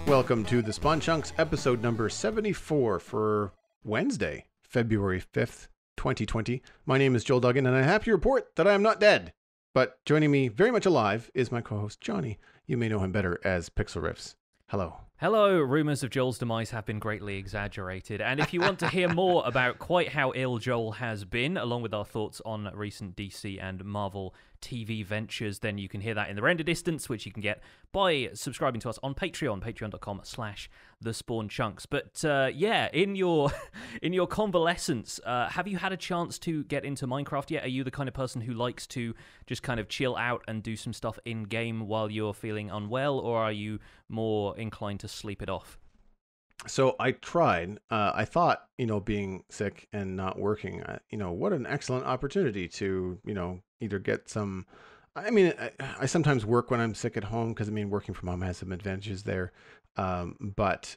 Welcome to the Spawn Chunks episode number 74 for Wednesday, February 5th, 2020. My name is Joel Duggan, and I'm happy to report that I am not dead. But joining me very much alive is my co-host Johnny. You may know him better as Pixel Riffs. Hello. Hello, rumours of Joel's demise have been greatly exaggerated, and if you want to hear more about quite how ill Joel has been, along with our thoughts on recent DC and Marvel TV ventures, then you can hear that in the render distance, which you can get by subscribing to us on Patreon, patreon.com/thespawnchunks. But yeah, in your convalescence, have you had a chance to get into Minecraft yet? Are you the kind of person who likes to just kind of chill out and do some stuff in-game while you're feeling unwell, or are you more inclined to sleep it off? So I tried. I thought, being sick and not working, what an excellent opportunity to, either get some. I sometimes work when I'm sick at home because, working from home has some advantages there. But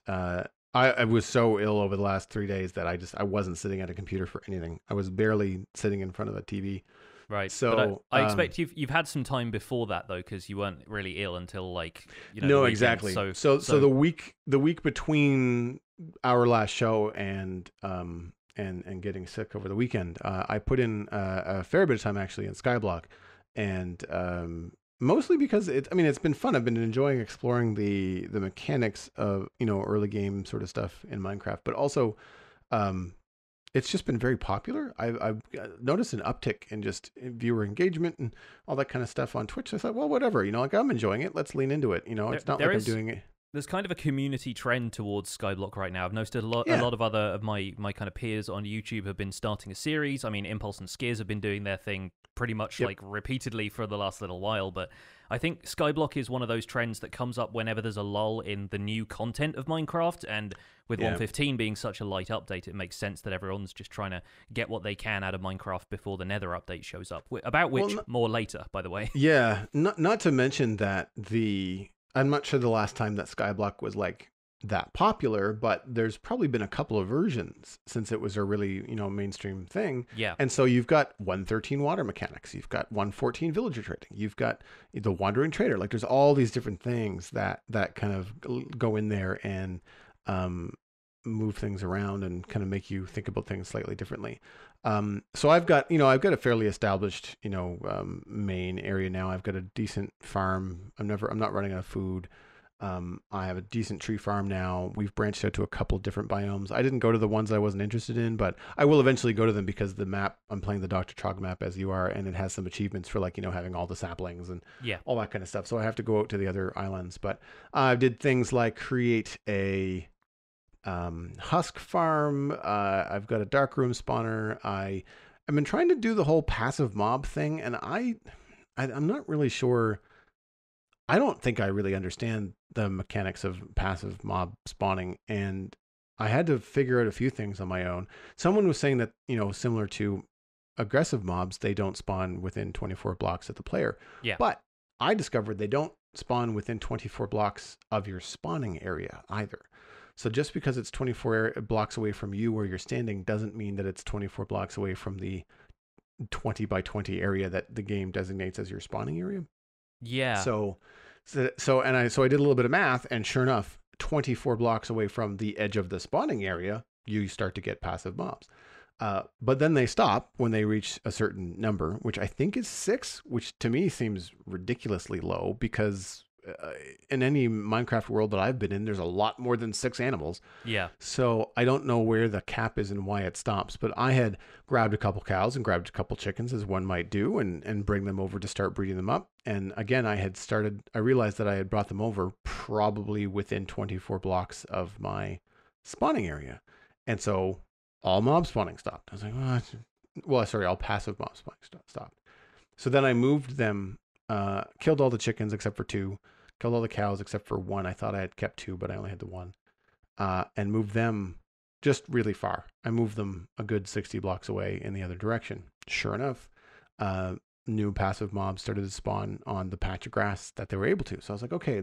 I was so ill over the last 3 days that I wasn't sitting at a computer for anything. I was barely sitting in front of a TV. Right. So but I expect you've had some time before that though, because you weren't really ill until no, the weekend. Exactly. So the week between our last show and getting sick over the weekend, I put in a fair bit of time actually in Skyblock, and mostly because it's been fun. I've been enjoying exploring the mechanics of early game sort of stuff in Minecraft, but also it's just been very popular. I've noticed an uptick in just viewer engagement and all that kind of stuff on Twitch. So I thought, well, whatever, I'm enjoying it. Let's lean into it. It's not like I'm doing it. There's kind of a community trend towards Skyblock right now. I've noticed a lot of other of my kind of peers on YouTube have been starting a series. Impulse and Skiers have been doing their thing pretty much like repeatedly for the last little while, but I think Skyblock is one of those trends that comes up whenever there's a lull in the new content of Minecraft, and with 1.15 being such a light update, it makes sense that everyone's just trying to get what they can out of Minecraft before the Nether update shows up, about which more later, by the way. Yeah, not to mention that I'm not sure the last time that Skyblock was like that popular, but there's probably been a couple of versions since it was a really, mainstream thing. Yeah. And so you've got 1.13 water mechanics, you've got 1.14 villager trading, you've got the wandering trader. Like there's all these different things that kind of go in there and move things around and kind of make you think about things slightly differently. So I've got a fairly established, main area now. I've got a decent farm. I'm not running out of food. I have a decent tree farm now. We've branched out to a couple different biomes. I didn't go to the ones I wasn't interested in, but I will eventually go to them because the map, I'm playing the Dr. Trog map as you are, and it has some achievements for having all the saplings and all that kind of stuff. So I have to go out to the other islands, but I did things like create a husk farm. I've got a dark room spawner. I've been trying to do the whole passive mob thing, and I'm not really sure. I don't think I really understand the mechanics of passive mob spawning, and I had to figure out a few things on my own. Someone was saying that, similar to aggressive mobs, they don't spawn within 24 blocks of the player. Yeah. But I discovered they don't spawn within 24 blocks of your spawning area either. So just because it's 24 blocks away from you where you're standing doesn't mean that it's 24 blocks away from the 20 by 20 area that the game designates as your spawning area. Yeah. So I did a little bit of math, and sure enough, 24 blocks away from the edge of the spawning area, you start to get passive mobs. But then they stop when they reach a certain number, which I think is 6, which to me seems ridiculously low because in any Minecraft world that I've been in, there's a lot more than 6 animals. Yeah. So I don't know where the cap is and why it stops, but I had grabbed a couple cows and grabbed a couple chickens, as one might do, and bring them over to start breeding them up. And again, I realized that I had brought them over probably within 24 blocks of my spawning area. And so all mob spawning stopped. I was like, all passive mob spawning stopped. So then I moved them, killed all the chickens except for 2, killed all the cows except for 1. I thought I had kept 2, but I only had the 1, and moved them just really far. I moved them a good 60 blocks away in the other direction. Sure enough, new passive mobs started to spawn on the patch of grass that they were able to. So I was like, okay,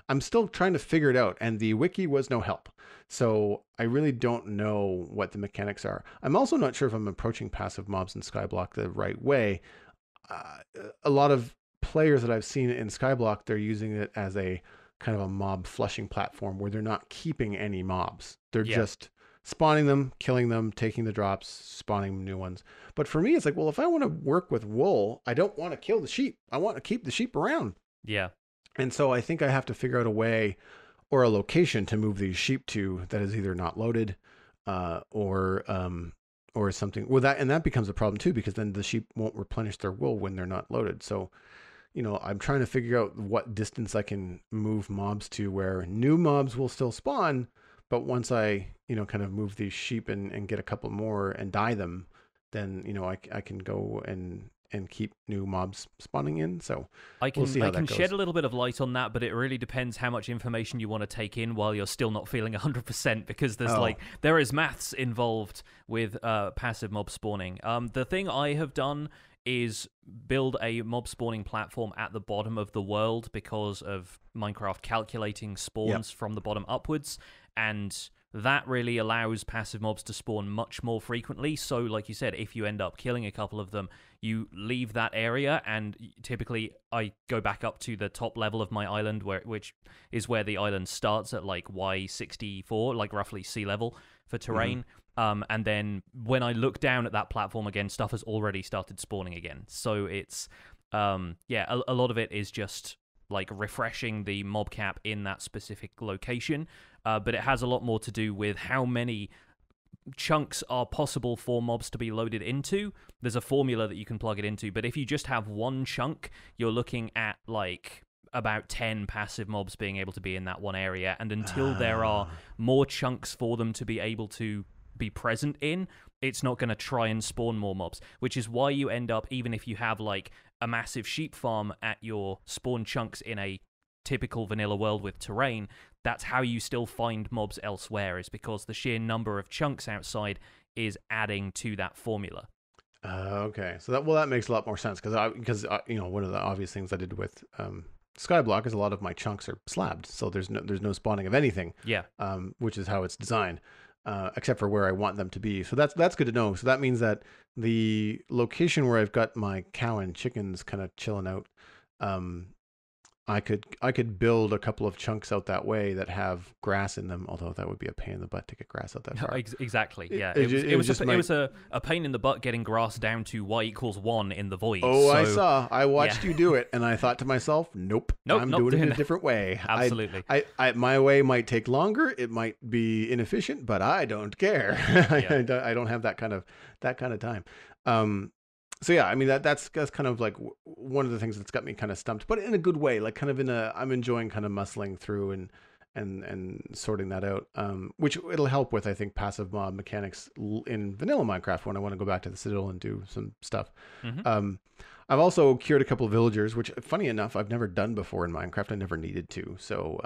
I'm still trying to figure it out. And the wiki was no help. So I really don't know what the mechanics are. I'm also not sure if I'm approaching passive mobs in Skyblock the right way. A lot of players that I've seen in Skyblock, they're using it as a kind of a mob flushing platform where they're not keeping any mobs. They're Yeah. just spawning them, killing them, taking the drops, spawning new ones. But for me, it's like, well, if I want to work with wool, I don't want to kill the sheep. I want to keep the sheep around. Yeah. And so I think I have to figure out a way or a location to move these sheep to that is either not loaded, or something. Well, that becomes a problem too, because then the sheep won't replenish their wool when they're not loaded. So, I'm trying to figure out what distance I can move mobs to where new mobs will still spawn, but once I, kind of move these sheep and get a couple more and dye them, then, I can go and keep new mobs spawning in. So we'll see how that goes. Shed a little bit of light on that, but it really depends how much information you want to take in while you're still not feeling 100%, because there is maths involved with passive mob spawning. The thing I have done is build a mob spawning platform at the bottom of the world because of Minecraft calculating spawns from the bottom upwards, and that really allows passive mobs to spawn much more frequently. So, like you said, if you end up killing a couple of them, you leave that area, and typically I go back up to the top level of my island, which is where the island starts at like Y64, like roughly sea level for terrain. And then when I look down at that platform again, stuff has already started spawning again. So it's, a lot of it is just like refreshing the mob cap in that specific location. But it has a lot more to do with how many chunks are possible for mobs to be loaded into. There's a formula that you can plug it into, but if you just have one chunk, you're looking at like about 10 passive mobs being able to be in that one area, and until there are more chunks for them to be able to be present in, it's not going to try and spawn more mobs, which is why you end up, even if you have like a massive sheep farm at your spawn chunks in a typical vanilla world with terrain, that's how you still find mobs elsewhere, is because the sheer number of chunks outside is adding to that formula. Okay, so that makes a lot more sense, because one of the obvious things I did with Skyblock is a lot of my chunks are slabbed, so there's no spawning of anything. Yeah. Which is how it's designed, except for where I want them to be. So that's good to know. So that means that the location where I've got my cow and chickens kind of chilling out, I could build a couple of chunks out that way that have grass in them, although that would be a pain in the butt to get grass out that far. Exactly, yeah. It was a pain in the butt getting grass down to Y=1 in the void. Oh, so, I watched you do it, and I thought to myself, nope, I'm doing it a different way. Absolutely. My way might take longer, it might be inefficient, but I don't care. I don't have that kind of time. So yeah, I mean that's kind of like one of the things that's got me kind of stumped, but in a good way, like kind of I'm enjoying kind of muscling through and sorting that out, which it'll help with, I think, passive mob mechanics in vanilla Minecraft when I want to go back to the Citadel and do some stuff. I've also cured a couple of villagers, which, funny enough, I've never done before in Minecraft. I never needed to, so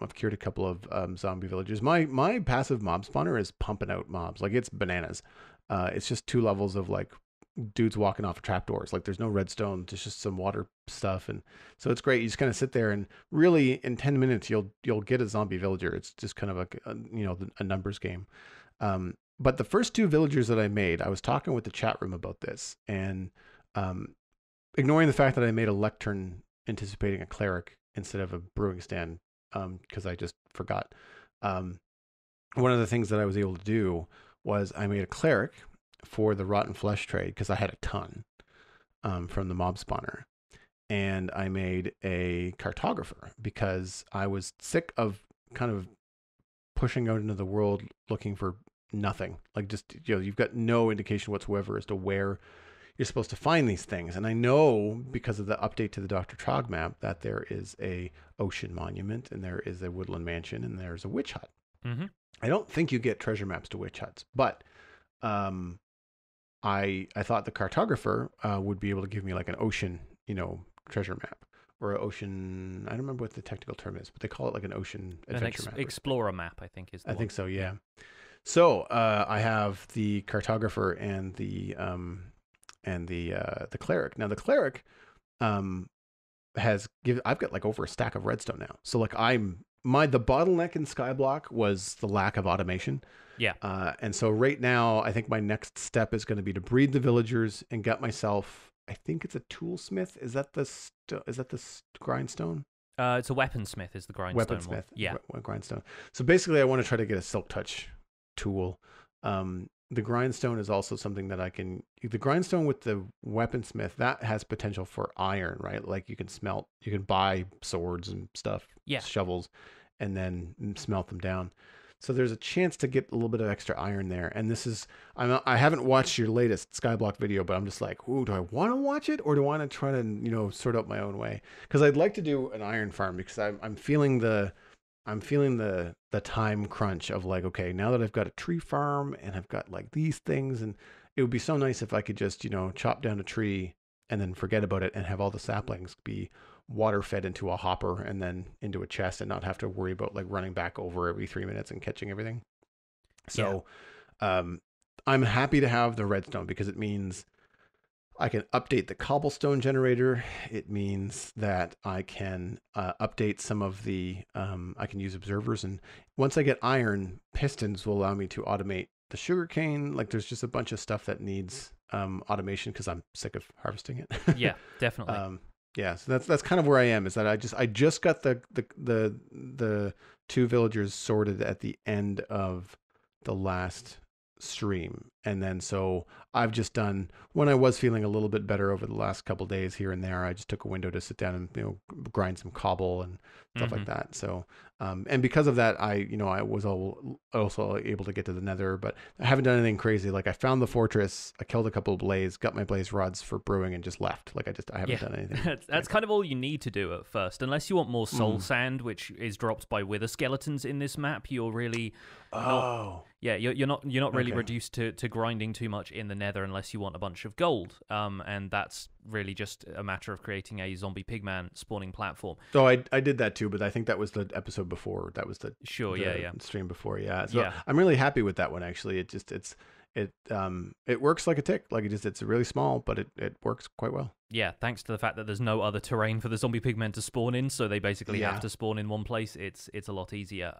I've cured a couple of zombie villagers. My passive mob spawner is pumping out mobs, like it's bananas. It's just 2 levels of like dudes walking off of trapdoors. Like there's no redstone, there's just some water stuff, and so it's great. You just kind of sit there, and really in 10 minutes you'll get a zombie villager. It's just kind of a numbers game. But the first 2 villagers that I made, I was talking with the chat room about this, and ignoring the fact that I made a lectern anticipating a cleric instead of a brewing stand, because I just forgot. One of the things that I was able to do was I made a cleric for the rotten flesh trade, because I had a ton from the mob spawner, and I made a cartographer because I was sick of kind of pushing out into the world looking for nothing. Like just you've got no indication whatsoever as to where you're supposed to find these things. And I know because of the update to the Dr. Trog map that there is a ocean monument, and there is a woodland mansion, and there's a witch hut. I don't think you get treasure maps to witch huts, but I thought the cartographer would be able to give me like an ocean, treasure map, or an ocean. I don't remember what the technical term is, but they call it like an ocean adventure map. Explorer map, I think is. I think so. Yeah. So I have the cartographer and the cleric. Now the cleric I've got like over a stack of redstone now. So like the bottleneck in Skyblock was the lack of automation. Yeah. And so right now, I think my next step is going to be to breed the villagers and get myself, I think it's a toolsmith. Is that the grindstone? It's a weaponsmith is the grindstone one. Weaponsmith. Yeah. Grindstone. So basically, I want to try to get a silk touch tool. The grindstone is also something that I can. The grindstone with the weaponsmith that has potential for iron, right? Like you can buy swords and stuff, Yeah. shovels, and then smelt them down. So there's a chance to get a little bit of extra iron there. And this is, I haven't watched your latest Skyblock video, but I'm just like, ooh, do I want to watch it or do I want to try to, sort out my own way? Because I'd like to do an iron farm because I'm feeling the time crunch of like, okay, now that I've got a tree farm and I've got like these things, and it would be so nice if I could just, chop down a tree and then forget about it and have all the saplings be water fed into a hopper and then into a chest and not have to worry about like running back over every 3 minutes and catching everything. So I'm happy to have the redstone because it means I can update the cobblestone generator. It means that I can update some of the, I can use observers. And once I get iron, pistons will allow me to automate the sugarcane. Like there's just a bunch of stuff that needs automation because I'm sick of harvesting it. Yeah, definitely. Yeah, so that's kind of where I am. Is that I just got the 2 villagers sorted at the end of the last stream, and then so I've just done when I was feeling a little bit better over the last couple days here and there. I just took a window to sit down and grind some cobble and stuff like that. So and because of that, I was also able to get to the Nether, but I haven't done anything crazy. Like I found the fortress, I killed a couple of blaze, got my blaze rods for brewing, and just left. Like I haven't done anything. That's kind of all you need to do at first, unless you want more soul sand, which is dropped by wither skeletons in this map. You're really you're not really reduced to grinding too much in the Nether unless you want a bunch of gold. And that's really just a matter of creating a zombie pigman spawning platform. So I did that too, but I think that was the episode before. That was the stream before. Yeah. So I'm really happy with that one actually. It works like a tick. Like it's really small, but it works quite well. Yeah, thanks to the fact that there's no other terrain for the zombie pigmen to spawn in, so they basically have to spawn in one place. It's a lot easier.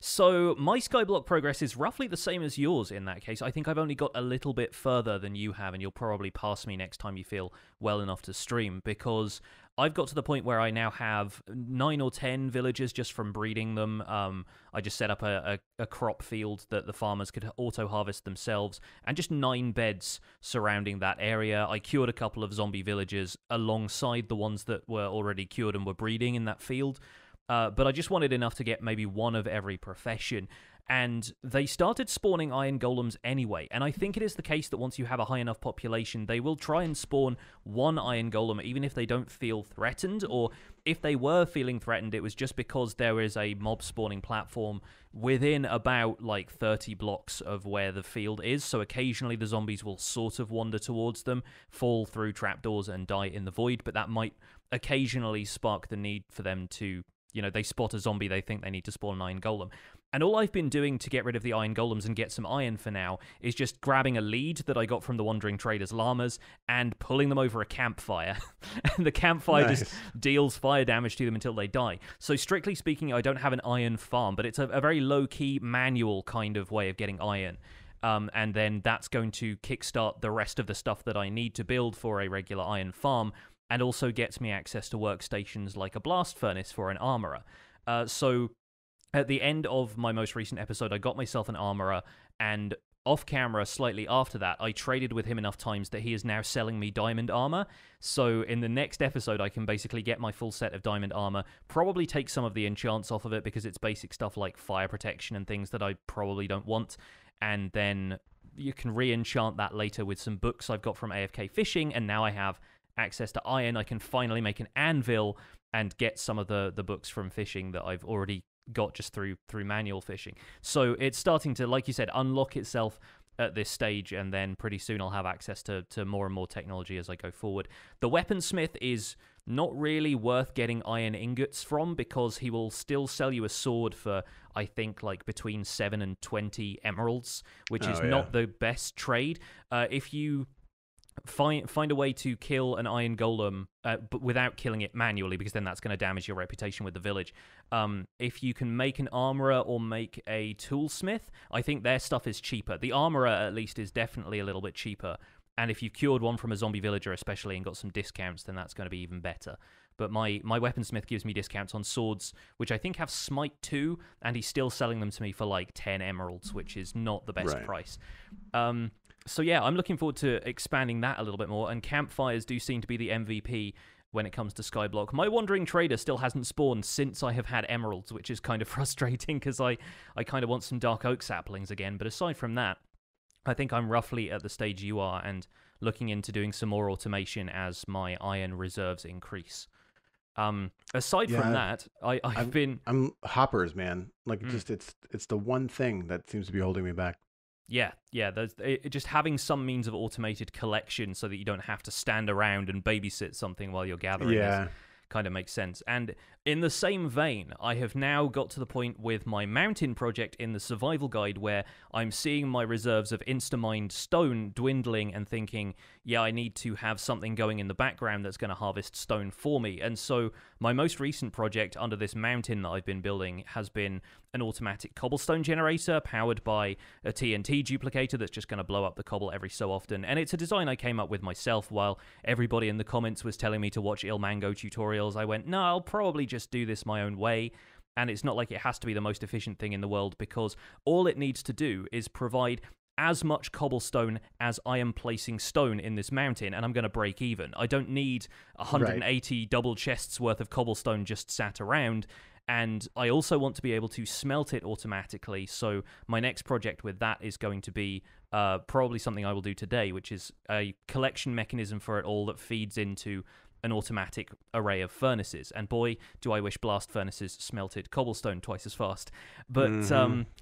So my skyblock progress is roughly the same as yours in that case. I think I've only got a little bit further than you have, and you'll probably pass me next time you feel well enough to stream, because I've got to the point where I now have 9 or 10 villagers just from breeding them. I just set up a crop field that the farmers could auto-harvest themselves, and just 9 beds surrounding that area. I cured a couple of zombie villagers alongside the ones that were already cured and were breeding in that field. But I just wanted enough to get maybe one of every profession. And they started spawning iron golems anyway, and I think it is the case that once you have a high enough population, they will try and spawn one iron golem even if they don't feel threatened, or if they were feeling threatened, it was just because there is a mob spawning platform within about like 30 blocks of where the field is, so occasionally the zombies will sort of wander towards them, fall through trapdoors and die in the void, but that might occasionally spark the need for them to, they spot a zombie, they think they need to spawn an iron golem. And all I've been doing to get rid of the iron golems and get some iron for now is just grabbing a lead that I got from the Wandering Trader's llamas and pulling them over a campfire. And the campfire just deals fire damage to them until they die. So strictly speaking, I don't have an iron farm, but it's a very low-key manual kind of way of getting iron. And then that's going to kickstart the rest of the stuff that I need to build for a regular iron farm, and also gets me access to workstations like a blast furnace for an armorer. So at the end of my most recent episode, I got myself an armorer, and off camera, slightly after that, I traded with him enough times that he is now selling me diamond armor. So in the next episode, I can basically get my full set of diamond armor, probably take some of the enchants off of it because it's basic stuff like fire protection and things that I probably don't want, and then you can re-enchant that later with some books I've got from AFK Fishing, and now I have access to iron. I can finally make an anvil and get some of the books from fishing that I've already got just through manual fishing. So it's starting to, like you said, unlock itself at this stage, and then pretty soon I'll have access to more and more technology as I go forward. The weaponsmith is not really worth getting iron ingots from, because he will still sell you a sword for, I think, like between 7 and 20 emeralds, which is not the best trade. If you find a way to kill an iron golem, but without killing it manually, because then that's going to damage your reputation with the village. If you can make an armorer or make a toolsmith, I think their stuff is cheaper. The armorer, at least, is definitely a little bit cheaper. And if you've cured one from a zombie villager especially and got some discounts, then that's going to be even better. but my weaponsmith gives me discounts on swords, which I think have Smite 2, and he's still selling them to me for like 10 emeralds, which is not the best price. So yeah, I'm looking forward to expanding that a little bit more, and campfires do seem to be the MVP when it comes to Skyblock. My Wandering Trader still hasn't spawned since I have had emeralds, which is kind of frustrating because I kind of want some Dark Oak saplings again. But aside from that, I think I'm roughly at the stage you are and looking into doing some more automation as my iron reserves increase. Aside from that, I'm hoppers, man. Like it's the one thing that seems to be holding me back. Yeah. Just having some means of automated collection so that you don't have to stand around and babysit something while you're gathering kind of makes sense. And in the same vein, I have now got to the point with my mountain project in the survival guide where I'm seeing my reserves of Instamined stone dwindling and thinking, yeah, I need to have something going in the background that's going to harvest stone for me. And so my most recent project under this mountain that I've been building has been an automatic cobblestone generator powered by a TNT duplicator that's just going to blow up the cobble every so often. And it's a design I came up with myself while everybody in the comments was telling me to watch Ilmango tutorials. I went, no, I'll probably just do this my own way. And it's not like it has to be the most efficient thing in the world, because all it needs to do is provide as much cobblestone as I am placing stone in this mountain, and I'm going to break even. I don't need 180 double chests worth of cobblestone just sat around. And I also want to be able to smelt it automatically. So my next project with that is going to be probably something I will do today, which is a collection mechanism for it all that feeds into an automatic array of furnaces. And boy, do I wish blast furnaces smelted cobblestone twice as fast. But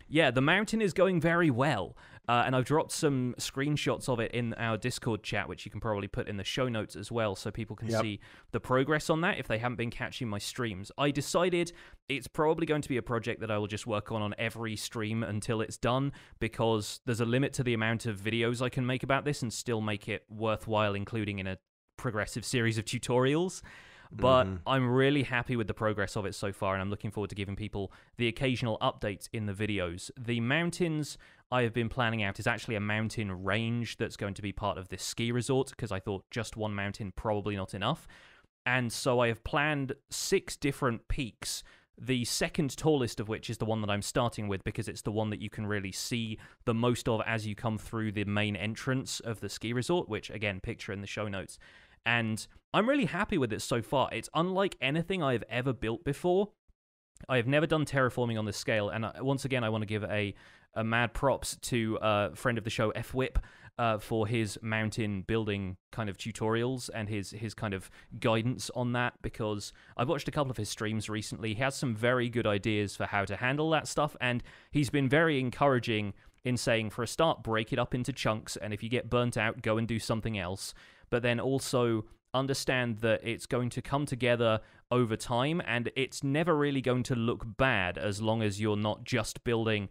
yeah, the mountain is going very well. And I've dropped some screenshots of it in our Discord chat, which you can probably put in the show notes as well, so people can see the progress on that if they haven't been catching my streams. I decided it's probably going to be a project that I will just work on every stream until it's done, because there's a limit to the amount of videos I can make about this and still make it worthwhile including in a progressive series of tutorials. But I'm really happy with the progress of it so far, and I'm looking forward to giving people the occasional updates in the videos. The mountains I have been planning out is actually a mountain range that's going to be part of this ski resort, because I thought just one mountain probably not enough. And so I have planned 6 different peaks, the second tallest of which is the one that I'm starting with, because it's the one that you can really see the most of as you come through the main entrance of the ski resort, which, again, picture in the show notes. And I'm really happy with it so far. It's unlike anything I've ever built before. I have never done terraforming on this scale, and once again, I want to give a mad props to a friend of the show, F-Whip, for his mountain building kind of tutorials and his kind of guidance on that, because I've watched a couple of his streams recently. He has some very good ideas for how to handle that stuff, and he's been very encouraging in saying, for a start, break it up into chunks, and if you get burnt out, go and do something else. But then also understand that it's going to come together over time, and it's never really going to look bad as long as you're not just building,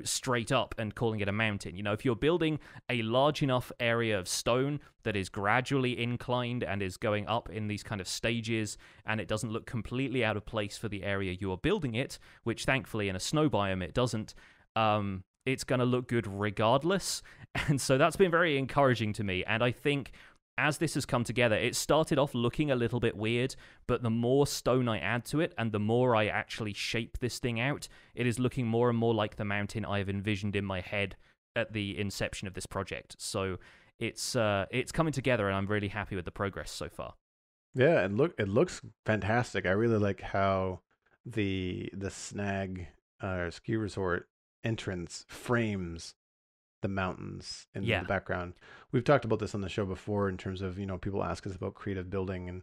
straight up and calling it a mountain. If you're building a large enough area of stone that is gradually inclined and is going up in these kind of stages, and it doesn't look completely out of place for the area you are building it, which thankfully in a snow biome it doesn't, it's going to look good regardless. And so that's been very encouraging to me, and I think as this has come together, it started off looking a little bit weird, but the more stone I add to it and the more I actually shape this thing out, it is looking more and more like the mountain I have envisioned in my head at the inception of this project. So it's coming together, and I'm really happy with the progress so far. Yeah, it looks fantastic. I really like how the snag ski resort entrance frames the mountains in the background. We've talked about this on the show before in terms of, people ask us about creative building, and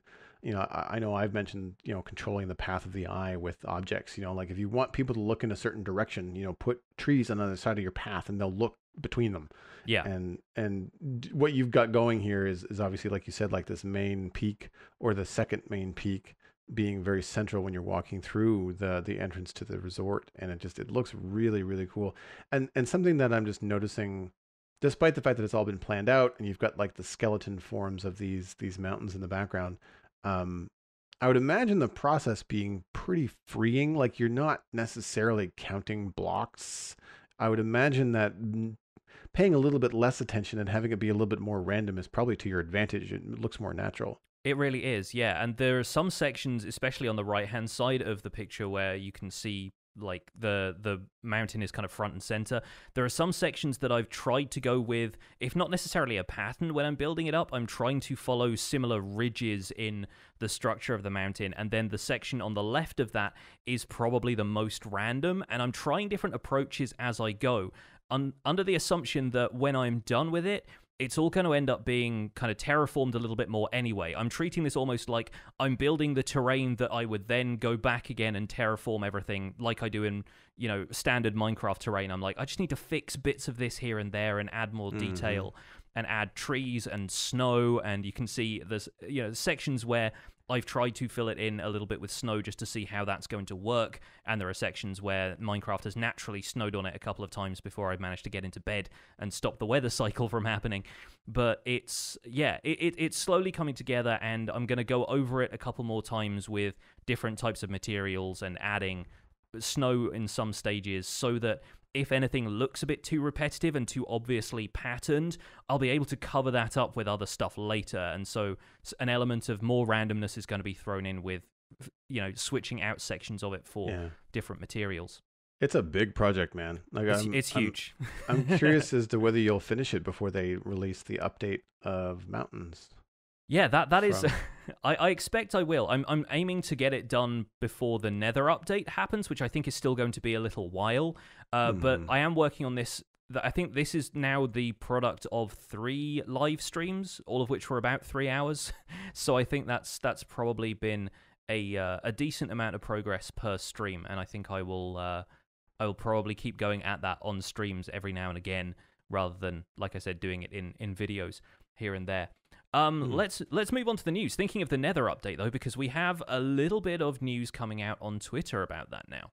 I know I've mentioned, controlling the path of the eye with objects. Like if you want people to look in a certain direction, put trees on the other side of your path and they'll look between them. Yeah. And what you've got going here is obviously, like you said, like this main peak or the second main peak being very central when you're walking through the entrance to the resort, and it looks really, really cool. And something that I'm just noticing, despite the fact that it's all been planned out and you've got like the skeleton forms of these mountains in the background, I would imagine the process being pretty freeing. Like you're not necessarily counting blocks. I would imagine that paying a little bit less attention and having it be a little bit more random is probably to your advantage. It looks more natural. It really is, yeah. And there are some sections, especially on the right-hand side of the picture, where you can see like the mountain is kind of front and center. There are some sections that I've tried to go with, if not necessarily a pattern when I'm building it up, I'm trying to follow similar ridges in the structure of the mountain, and then the section on the left of that is probably the most random, and I'm trying different approaches as I go, under the assumption that when I'm done with it, it's all going to end up being kind of terraformed a little bit more anyway. I'm treating this almost like I'm building the terrain that I would then go back again and terraform everything like I do in, standard Minecraft terrain. I'm like, I just need to fix bits of this here and there and add more detail and add trees and snow. And you can see there's, sections where I've tried to fill it in a little bit with snow just to see how that's going to work, and there are sections where Minecraft has naturally snowed on it a couple of times before I've managed to get into bed and stop the weather cycle from happening. But it's slowly coming together, and I'm going to go over it a couple more times with different types of materials and adding snow in some stages so that if anything looks a bit too repetitive and too obviously patterned, I'll be able to cover that up with other stuff later. And so an element of more randomness is going to be thrown in with, switching out sections of it for different materials. It's a big project, man. Like it's huge. I'm curious as to whether you'll finish it before they release the update of Mountains. Yeah, that is. I expect I will. I'm aiming to get it done before the Nether update happens, which I think is still going to be a little while. But I am working on this. I think this is now the product of 3 live streams, all of which were about 3 hours. So I think that's probably been a decent amount of progress per stream, and I think I will probably keep going at that on streams every now and again, rather than, like I said, doing it in videos here and there. Let's move on to the news. Thinking of the Nether update, though, because we have a little bit of news coming out on Twitter about that now.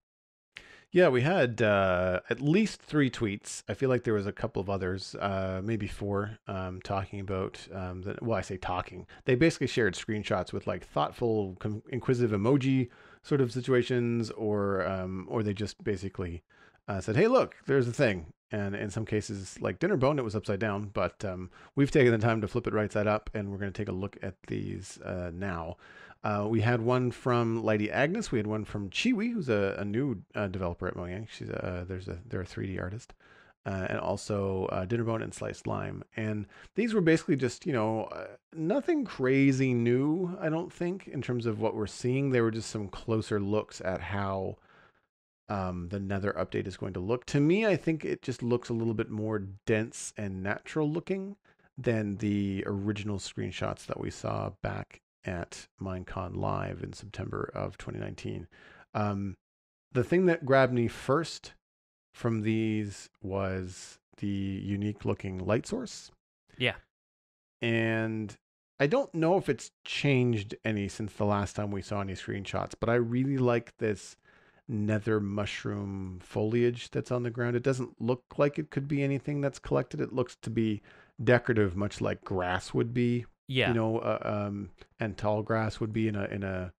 Yeah, we had at least 3 tweets. I feel like there was a couple of others, maybe 4, talking about, I say talking. They basically shared screenshots with like thoughtful, inquisitive emoji sort of situations, or they just basically said, hey, look, there's a thing. And in some cases, like Dinnerbone, it was upside down, but we've taken the time to flip it right side up, and we're going to take a look at these now. We had one from Lady Agnes. We had one from Chiwi, who's a new developer at Mojang. They're a 3D artist, and also Dinnerbone and Sliced Lime. And these were basically just nothing crazy new, I don't think, in terms of what we're seeing. They were just some closer looks at how the Nether update is going to look. To me, I think it just looks a little bit more dense and natural looking than the original screenshots that we saw back at Minecon Live in September of 2019. The thing that grabbed me first from these was the unique looking light source. Yeah. And I don't know if it's changed any since the last time we saw any screenshots, but I really like this nether mushroom foliage that's on the ground. It doesn't look like it could be anything that's collected. It looks to be decorative, much like grass would be. Yeah. And tall grass would be in a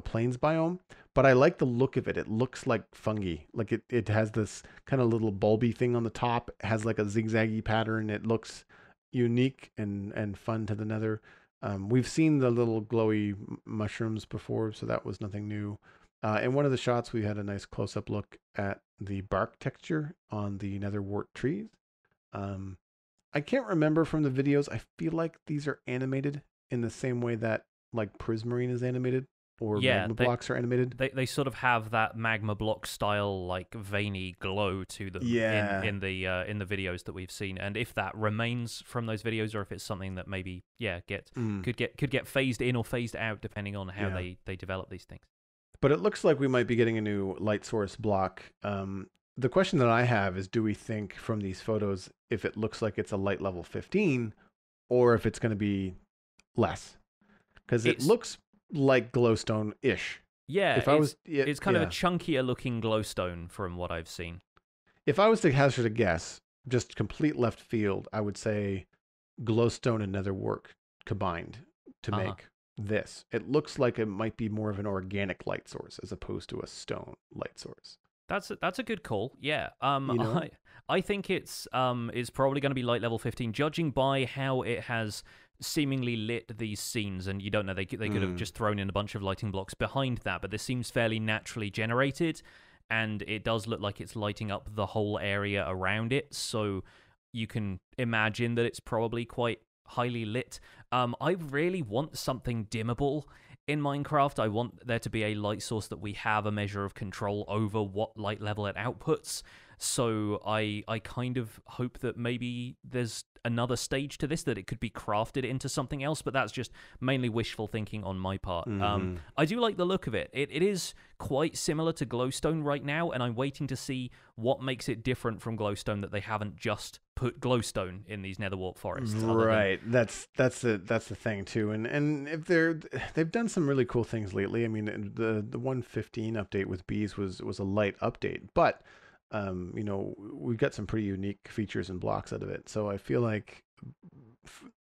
plains biome. But I like the look of it. It looks like fungi. Like it has this kind of little bulby thing on the top. It has like a zigzaggy pattern. It looks unique and fun to the Nether. We've seen the little glowy mushrooms before, so that was nothing new. In one of the shots, we had a nice close-up look at the bark texture on the nether wart trees. I can't remember from the videos. I feel like these are animated in the same way that like Prismarine is animated, or magma blocks are animated. They sort of have that magma block style, like veiny glow to them in the videos that we've seen. And if that remains from those videos, or if it's something that maybe could get phased in or phased out depending on how they develop these things. But it looks like we might be getting a new light source block. The question that I have is, do we think from these photos if it looks like it's a light level 15 or if it's going to be less? Because it looks like glowstone-ish. Yeah, it's kind of a chunkier looking glowstone from what I've seen. If I was to hazard a guess, just complete left field, I would say glowstone and nether work combined to make this. It looks like it might be more of an organic light source as opposed to a stone light source. That's a good call. Yeah. I think it's probably going to be light level 15, judging by how it has seemingly lit these scenes, and you don't know, they could have just thrown in a bunch of lighting blocks behind that, but this seems fairly naturally generated, and it does look like it's lighting up the whole area around it, so you can imagine that it's probably quite highly lit. I really want something dimmable in Minecraft. I want there to be a light source that we have a measure of control over what light level it outputs. So I kind of hope that maybe there's another stage to this, that it could be crafted into something else, but that's just mainly wishful thinking on my part. I do like the look of it. It is quite similar to glowstone right now, and I'm waiting to see what makes it different from glowstone that they haven't just put glowstone in these netherwart forests. Right. That's the thing too. And if they've done some really cool things lately. I mean, the 1.15 update with bees was a light update, but we got some pretty unique features and blocks out of it. So I feel like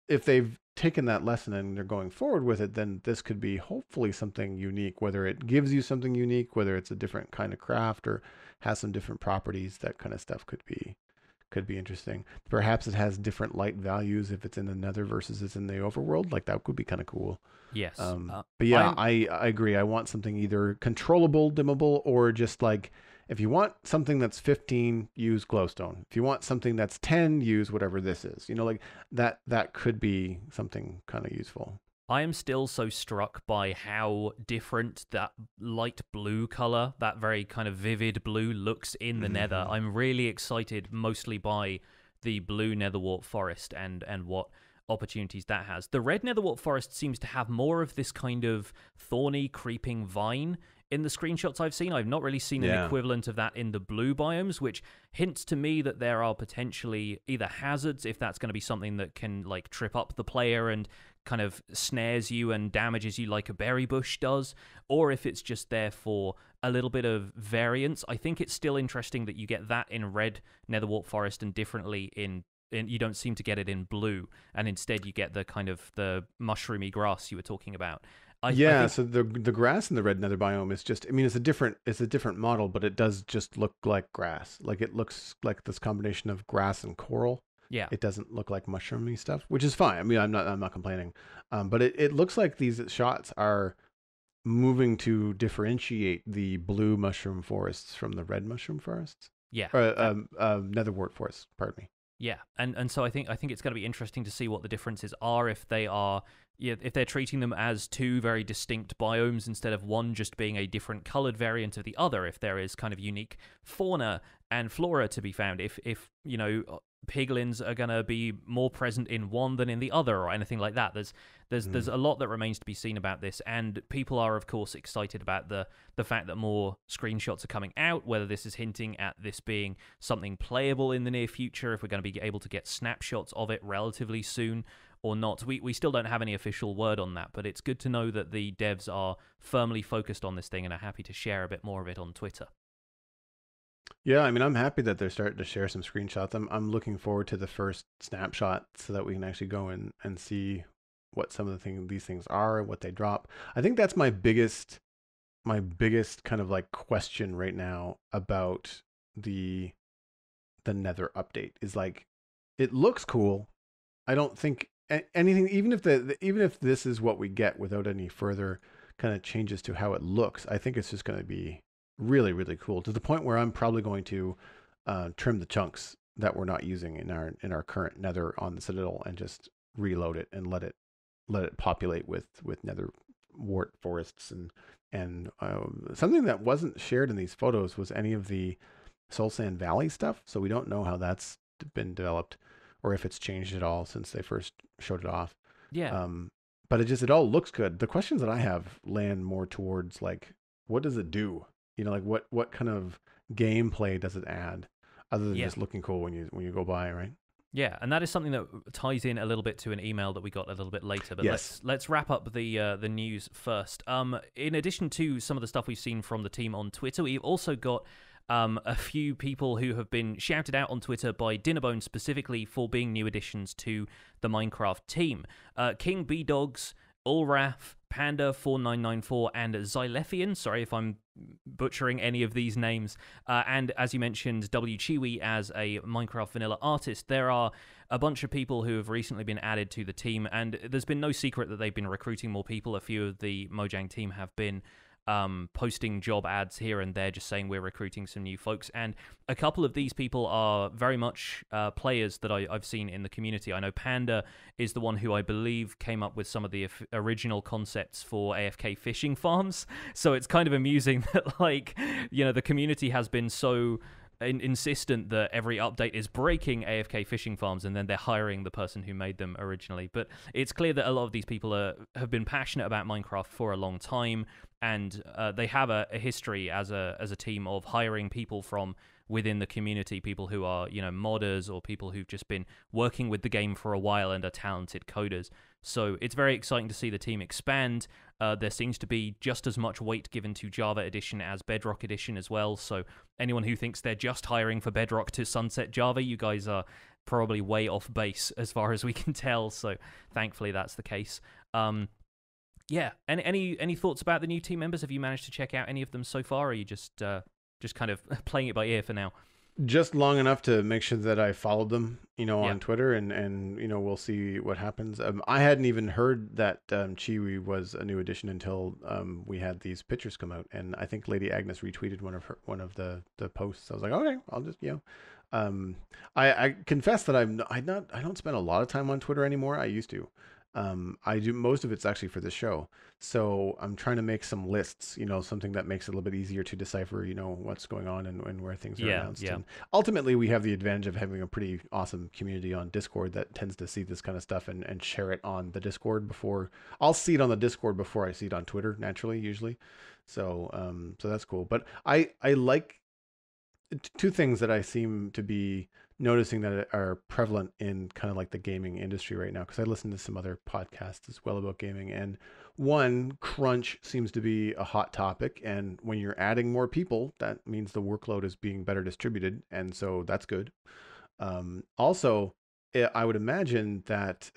if they've taken that lesson and they're going forward with it, then this could be hopefully something unique, whether it gives you something unique, whether it's a different kind of craft or has some different properties. That kind of stuff could be interesting. Perhaps it has different light values if it's in the Nether versus it's in the overworld. Like that could be kind of cool. Yes. But yeah, I agree. I want something either controllable, dimmable, or just like, if you want something that's 15, use glowstone. If you want something that's 10, use whatever this is. Like that could be something kind of useful. I am still so struck by how different that light blue color, that very kind of vivid blue, looks in the Nether. I'm really excited mostly by the blue netherwart forest and what opportunities that has. The red netherwart forest seems to have more of this kind of thorny, creeping vine in the screenshots I've seen. I've not really seen an equivalent of that in the blue biomes, which hints to me that there are potentially either hazards, if that's going to be something that can like trip up the player and kind of snares you and damages you like a berry bush does, or if it's just there for a little bit of variance. I think it's still interesting that you get that in red netherwart forest and differently in you don't seem to get it in blue, and instead you get the kind of the mushroomy grass you were talking about. I think... So the grass in the red nether biome is just, I mean, it's a different model, but it does just look like grass. Like it looks like this combination of grass and coral. Yeah. It doesn't look like mushroomy stuff, which is fine. I mean, I'm not complaining. But it looks like these shots are moving to differentiate the blue mushroom forests from the red mushroom forests. Yeah. Or netherwort forests, pardon me. Yeah, and so I think it's going to be interesting to see what the differences are, if they're treating them as two very distinct biomes instead of one just being a different colored variant of the other, if there is kind of unique fauna and flora to be found, if piglins are going to be more present in one than in the other, or anything like that. There's a lot that remains to be seen about this, and people are of course excited about the fact that more screenshots are coming out, whether this is hinting at this being something playable in the near future, if we're going to be able to get snapshots of it relatively soon or not. We still don't have any official word on that, but it's good to know that the devs are firmly focused on this thing and are happy to share a bit more of it on Twitter. Yeah, I mean, I'm happy that they're starting to share some screenshots. I'm looking forward to the first snapshot so that we can actually go in and see what some of these things are and what they drop. I think that's my biggest kind of like question right now about the Nether update is like, it looks cool. I don't think anything, even if this is what we get without any further kind of changes to how it looks, I think it's just going to be really, really cool, to the point where I'm probably going to trim the chunks that we're not using in our current Nether on the Citadel and just reload it and let it populate with nether wart forests. And something that wasn't shared in these photos was any of the Soul Sand Valley stuff, so we don't know how that's been developed or if it's changed at all since they first showed it off. But it all looks good. The questions that I have land more towards like, what does it do? Like what kind of gameplay does it add other than just looking cool when you go by, right? Yeah, and that is something that ties in a little bit to an email that we got a little bit later. But yes. let's wrap up the news first. In addition to some of the stuff we've seen from the team on Twitter, we've also got a few people who have been shouted out on Twitter by Dinnerbone specifically for being new additions to the Minecraft team. King B Dogs, Ulraf, Panda4994, and Xylefian. Sorry if I'm butchering any of these names. And as you mentioned, WChiwi as a Minecraft vanilla artist. There are a bunch of people who have recently been added to the team, and there's been no secret that they've been recruiting more people. A few of the Mojang team have been posting job ads here and there, just saying we're recruiting some new folks. And a couple of these people are very much players that I've seen in the community. I know Panda is the one who I believe came up with some of the original concepts for AFK fishing farms. So it's kind of amusing that, like, you know, the community has been so insistent that every update is breaking AFK fishing farms, and then they're hiring the person who made them originally. But it's clear that a lot of these people have been passionate about Minecraft for a long time, and they have a history as a team of hiring people from within the community, people who are, you know, modders or people who've just been working with the game for a while and are talented coders. So it's very exciting to see the team expand. There seems to be just as much weight given to Java Edition as Bedrock Edition as well. So anyone who thinks they're just hiring for Bedrock to sunset Java, you guys are probably way off base as far as we can tell. So thankfully that's the case. Yeah. Any thoughts about the new team members? Have you managed to check out any of them so far, or are you just kind of playing it by ear for now? Just long enough to make sure that I followed them, you know, on Twitter, and you know, we'll see what happens. I hadn't even heard that Chiwi was a new addition until we had these pictures come out, and I think Lady Agnes retweeted one of the posts. I was like, okay, I'll just, you know, I confess that I don't spend a lot of time on Twitter anymore. I used to. I do, most of it's actually for the show. So I'm trying to make some lists, you know, something that makes it a little bit easier to decipher, you know, what's going on and where things are announced. Yeah. And ultimately, we have the advantage of having a pretty awesome community on Discord that tends to see this kind of stuff and share it on the Discord before. I'll see it on the Discord before I see it on Twitter, naturally, usually. So, so that's cool. But I like two things that I seem to be noticing that are prevalent in kind of like the gaming industry right now, because I listen to some other podcasts as well about gaming, and one, crunch seems to be a hot topic, and when you're adding more people, that means the workload is being better distributed, and so that's good. Also, I would imagine that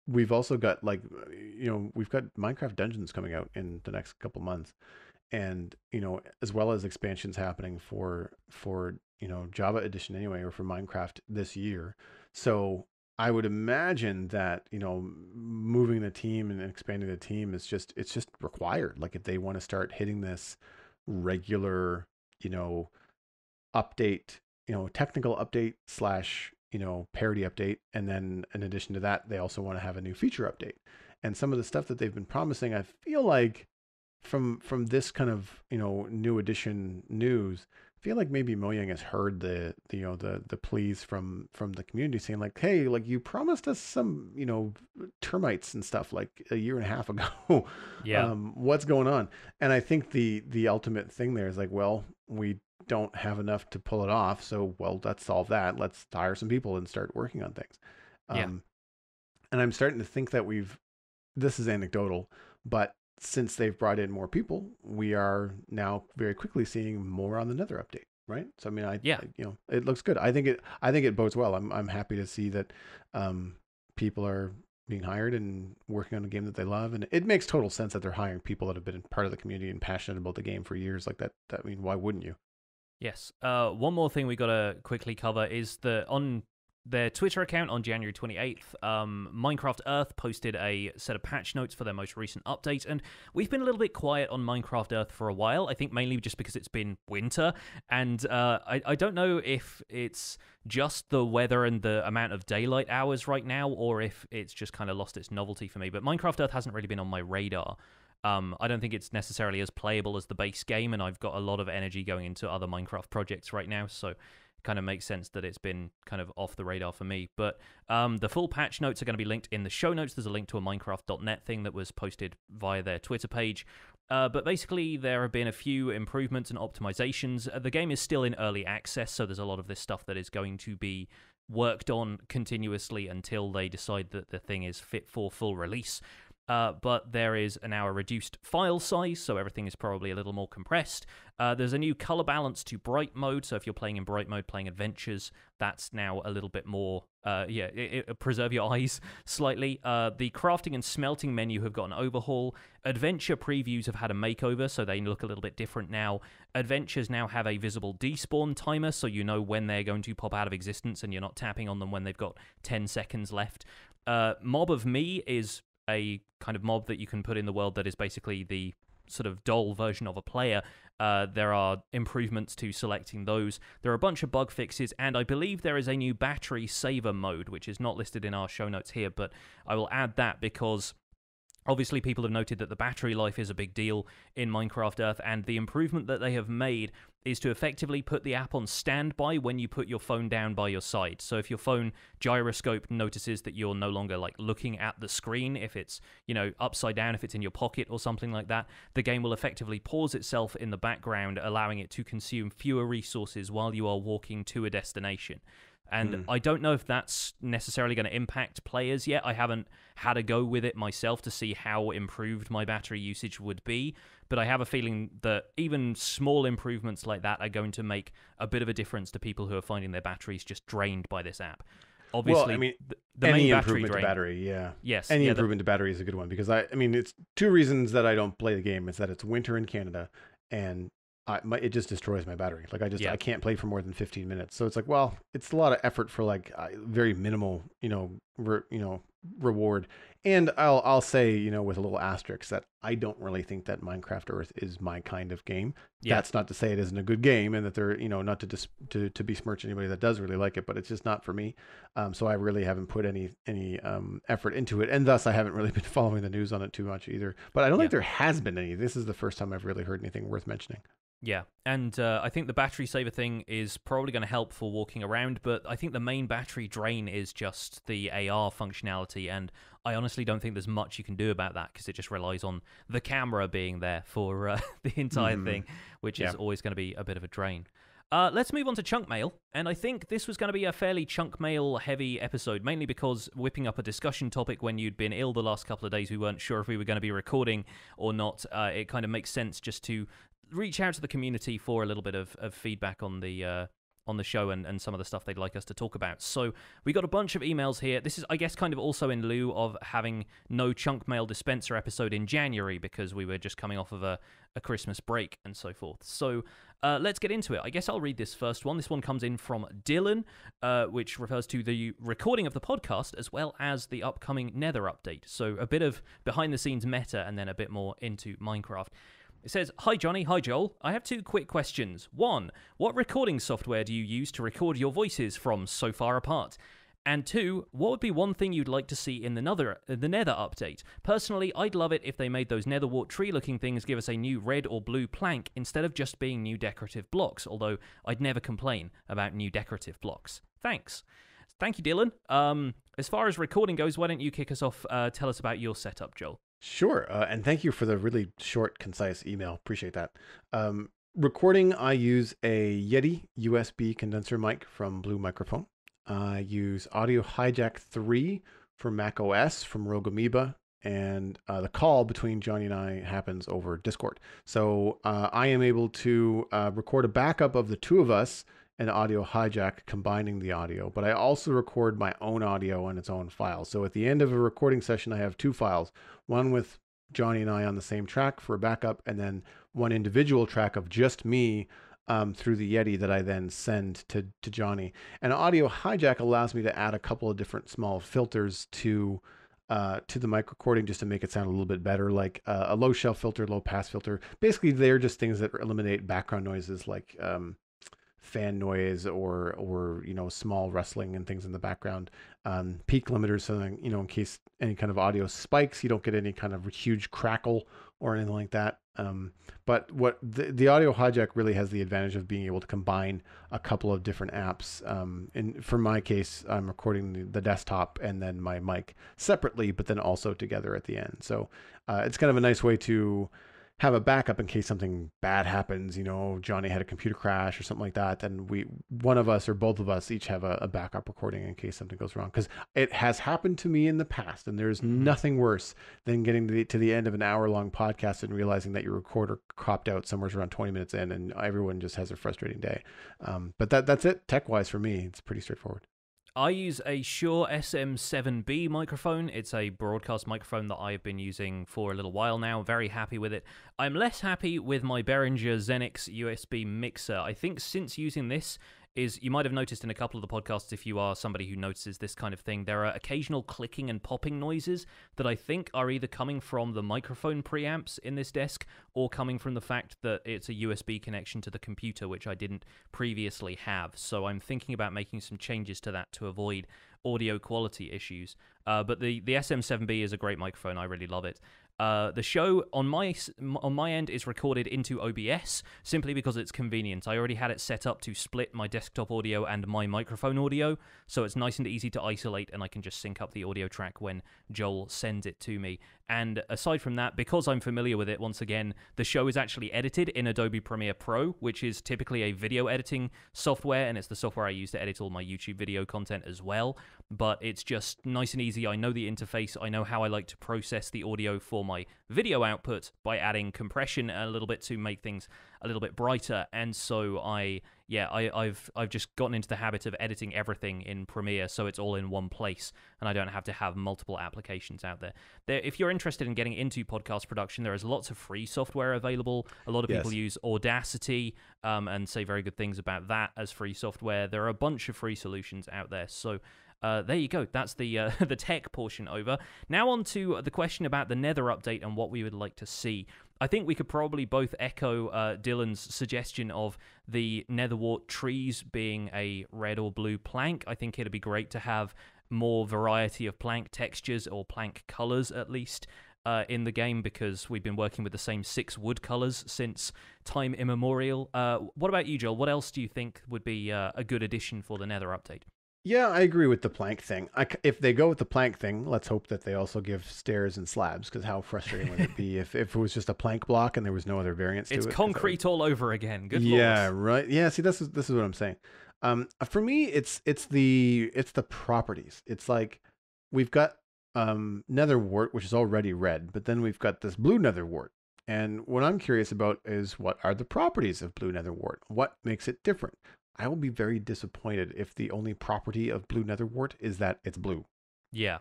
we've also got, like, you know, we've got Minecraft Dungeons coming out in the next couple months, and, you know, as well as expansions happening for you know, Java Edition anyway, or for Minecraft this year. So I would imagine that, you know, moving the team and expanding the team is just, it's just required. Like, if they want to start hitting this regular, you know, update, you know, technical update slash, you know, parity update, and then in addition to that, they also want to have a new feature update. And some of the stuff that they've been promising, I feel like from this kind of, you know, new edition news, I feel like maybe Mojang has heard the you know, the pleas from the community, saying like, hey, like, you promised us some, you know, termites and stuff like a year and a half ago. Yeah. What's going on? And I think the ultimate thing there is like, well, we don't have enough to pull it off, so, well, let's solve that. Let's hire some people and start working on things. And I'm starting to think that this is anecdotal, but since they've brought in more people, we are now very quickly seeing more on the Nether update, right? So I mean, you know, it looks good. I think it bodes well. I'm happy to see that people are being hired and working on a game that they love, and it makes total sense that they're hiring people that have been part of the community and passionate about the game for years. Like that. I mean, why wouldn't you? Yes. One more thing we gotta quickly cover is that on their Twitter account on January 28th, Minecraft Earth posted a set of patch notes for their most recent update, and we've been a little bit quiet on Minecraft Earth for a while, I think mainly just because it's been winter, and I don't know if it's just the weather and the amount of daylight hours right now, or if it's just kind of lost its novelty for me, but Minecraft Earth hasn't really been on my radar. I don't think it's necessarily as playable as the base game, and I've got a lot of energy going into other Minecraft projects right now, so kind of makes sense that it's been kind of off the radar for me. But the full patch notes are going to be linked in the show notes. There's a link to a Minecraft.net thing that was posted via their Twitter page. But basically, there have been a few improvements and optimizations. The game is still in early access, so there's a lot of this stuff that is going to be worked on continuously until they decide that the thing is fit for full release. but there is now a reduced file size, so everything is probably a little more compressed. There's a new color balance to bright mode, so if you're playing in bright mode, playing adventures, that's now a little bit more, preserve your eyes slightly. The crafting and smelting menu have got an overhaul. Adventure previews have had a makeover, so they look a little bit different now. Adventures now have a visible despawn timer, so you know when they're going to pop out of existence, and you're not tapping on them when they've got 10 seconds left. Mob of Me is a kind of mob that you can put in the world that is basically the sort of doll version of a player. There are improvements to selecting those. There are a bunch of bug fixes, and I believe there is a new battery saver mode, which is not listed in our show notes here, but I will add that because obviously people have noted that the battery life is a big deal in Minecraft Earth, and the improvement that they have made is to effectively put the app on standby when you put your phone down by your side. So if your phone gyroscope notices that you're no longer like looking at the screen, if it's, upside down, if it's in your pocket or something like that, the game will effectively pause itself in the background, allowing it to consume fewer resources while you are walking to a destination. And I don't know if that's necessarily going to impact players yet. I haven't had a go with it myself to see how improved my battery usage would be, but I have a feeling that even small improvements like that are going to make a bit of a difference to people who are finding their batteries just drained by this app. Obviously, well, I mean, the any main improvement battery to battery, yeah. Yes. Any improvement to battery is a good one because I mean, it's two reasons that I don't play the game. It's that it's winter in Canada and it just destroys my battery. Like I can't play for more than 15 minutes. So it's like, well, it's a lot of effort for like very minimal, reward. And I'll say, with a little asterisk that I don't really think that Minecraft Earth is my kind of game. Yeah. That's not to say it isn't a good game and that they're, not to besmirch anybody that does really like it, but it's just not for me. So I really haven't put any effort into it, and thus I haven't really been following the news on it too much either. But I don't think there has been any. This is the first time I've really heard anything worth mentioning. Yeah, and I think the battery saver thing is probably going to help for walking around, but I think the main battery drain is just the AR functionality, and I honestly don't think there's much you can do about that because it just relies on the camera being there for the entire thing, which is always going to be a bit of a drain. Let's move on to chunk mail, and I think this was going to be a fairly chunk mail heavy episode, mainly because whipping up a discussion topic when you'd been ill the last couple of days, we weren't sure if we were going to be recording or not. It kind of makes sense just to reach out to the community for a little bit of feedback on the show and some of the stuff they'd like us to talk about. So we got a bunch of emails here. This is, I guess, kind of also in lieu of having no chunk mail dispenser episode in January because we were just coming off of a Christmas break and so forth. So let's get into it. I guess I'll read this first one. This one comes in from Dylan, which refers to the recording of the podcast as well as the upcoming Nether update. So a bit of behind-the-scenes meta and then a bit more into Minecraft. It says, "Hi Johnny, hi Joel. I have two quick questions. One, what recording software do you use to record your voices from so far apart? And two, what would be one thing you'd like to see in the Nether update? Personally, I'd love it if they made those netherwort tree-looking things give us a new red or blue plank instead of just being new decorative blocks, although I'd never complain about new decorative blocks. Thanks." Thank you, Dylan. As far as recording goes, why don't you kick us off? Tell us about your setup, Joel. Sure. And thank you for the really short, concise email. Appreciate that. Recording, I use a Yeti USB condenser mic from Blue Microphone. I use Audio Hijack 3 for Mac OS from Rogue Amoeba. And the call between Johnny and I happens over Discord. So I am able to record a backup of the two of us and Audio Hijack combining the audio, but I also record my own audio on its own file. So at the end of a recording session, I have two files, one with Johnny and I on the same track for a backup, and then one individual track of just me through the Yeti that I then send to Johnny. And Audio Hijack allows me to add a couple of different small filters to the mic recording just to make it sound a little bit better, like a low shelf filter, low pass filter. Basically, they're just things that eliminate background noises like fan noise or small rustling and things in the background. Peak limiters, so in case any kind of audio spikes, you don't get any kind of huge crackle or anything like that. But what the Audio Hijack really has the advantage of being able to combine a couple of different apps. And for my case, I'm recording the desktop and then my mic separately, but then also together at the end. So it's kind of a nice way to have a backup in case something bad happens. Johnny had a computer crash or something like that. Then one of us or both of us each have a backup recording in case something goes wrong. Because it has happened to me in the past, and there's nothing worse than getting to the end of an hour-long podcast and realizing that your recorder copped out somewhere around 20 minutes in, and everyone just has a frustrating day. But that's it tech-wise for me. It's pretty straightforward. I use a Shure SM7B microphone. It's a broadcast microphone that I've been using for a little while now. Very happy with it. I'm less happy with my Behringer Xenix USB mixer. I think since using this, you might have noticed in a couple of the podcasts, if you are somebody who notices this kind of thing, there are occasional clicking and popping noises that I think are either coming from the microphone preamps in this desk or coming from the fact that it's a USB connection to the computer, which I didn't previously have. So I'm thinking about making some changes to that to avoid audio quality issues. But the SM7B is a great microphone. I really love it. The show on my end is recorded into OBS simply because it's convenient. I already had it set up to split my desktop audio and my microphone audio, so it's nice and easy to isolate, and I can just sync up the audio track when Joel sends it to me. And aside from that, because I'm familiar with it, once again, the show is actually edited in Adobe Premiere Pro, which is typically a video editing software, and it's the software I use to edit all my YouTube video content as well. But it's just nice and easy. I know the interface. I know how I like to process the audio for my video output by adding compression a little bit to make things a little bit brighter. And so I've just gotten into the habit of editing everything in Premiere, so it's all in one place, and I don't have to have multiple applications out there. If you're interested in getting into podcast production, there is lots of free software available. A lot of people use Audacity and say very good things about that as free software. There are a bunch of free solutions out there, so there you go. That's the the tech portion over. Now on to the question about the Nether update and what we would like to see. I think we could probably both echo Dylan's suggestion of the Netherwart trees being a red or blue plank. I think it'd be great to have more variety of plank textures, or plank colors at least, in the game, because we've been working with the same 6 wood colors since time immemorial. What about you, Joel? What else do you think would be a good addition for the Nether update? Yeah, I agree with the plank thing. If they go with the plank thing, let's hope that they also give stairs and slabs, because how frustrating would it be if it was just a plank block and there was no other variants to it? It's concrete all over again. Good yeah, Lord. right. Yeah, see, this is what I'm saying. For me, it's the properties. It's like we've got Netherwart, which is already red, but then we've got this blue Netherwart. And what I'm curious about is, what are the properties of blue Netherwart? What makes it different? I will be very disappointed if the only property of blue Netherwart is that it's blue. Yeah.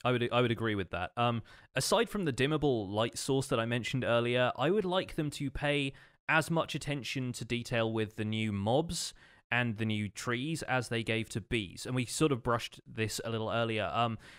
I would agree with that. Aside from the dimmable light source that I mentioned earlier, I would like them to pay as much attention to detail with the new mobs and the new trees as they gave to bees. And we sort of brushed this a little earlier.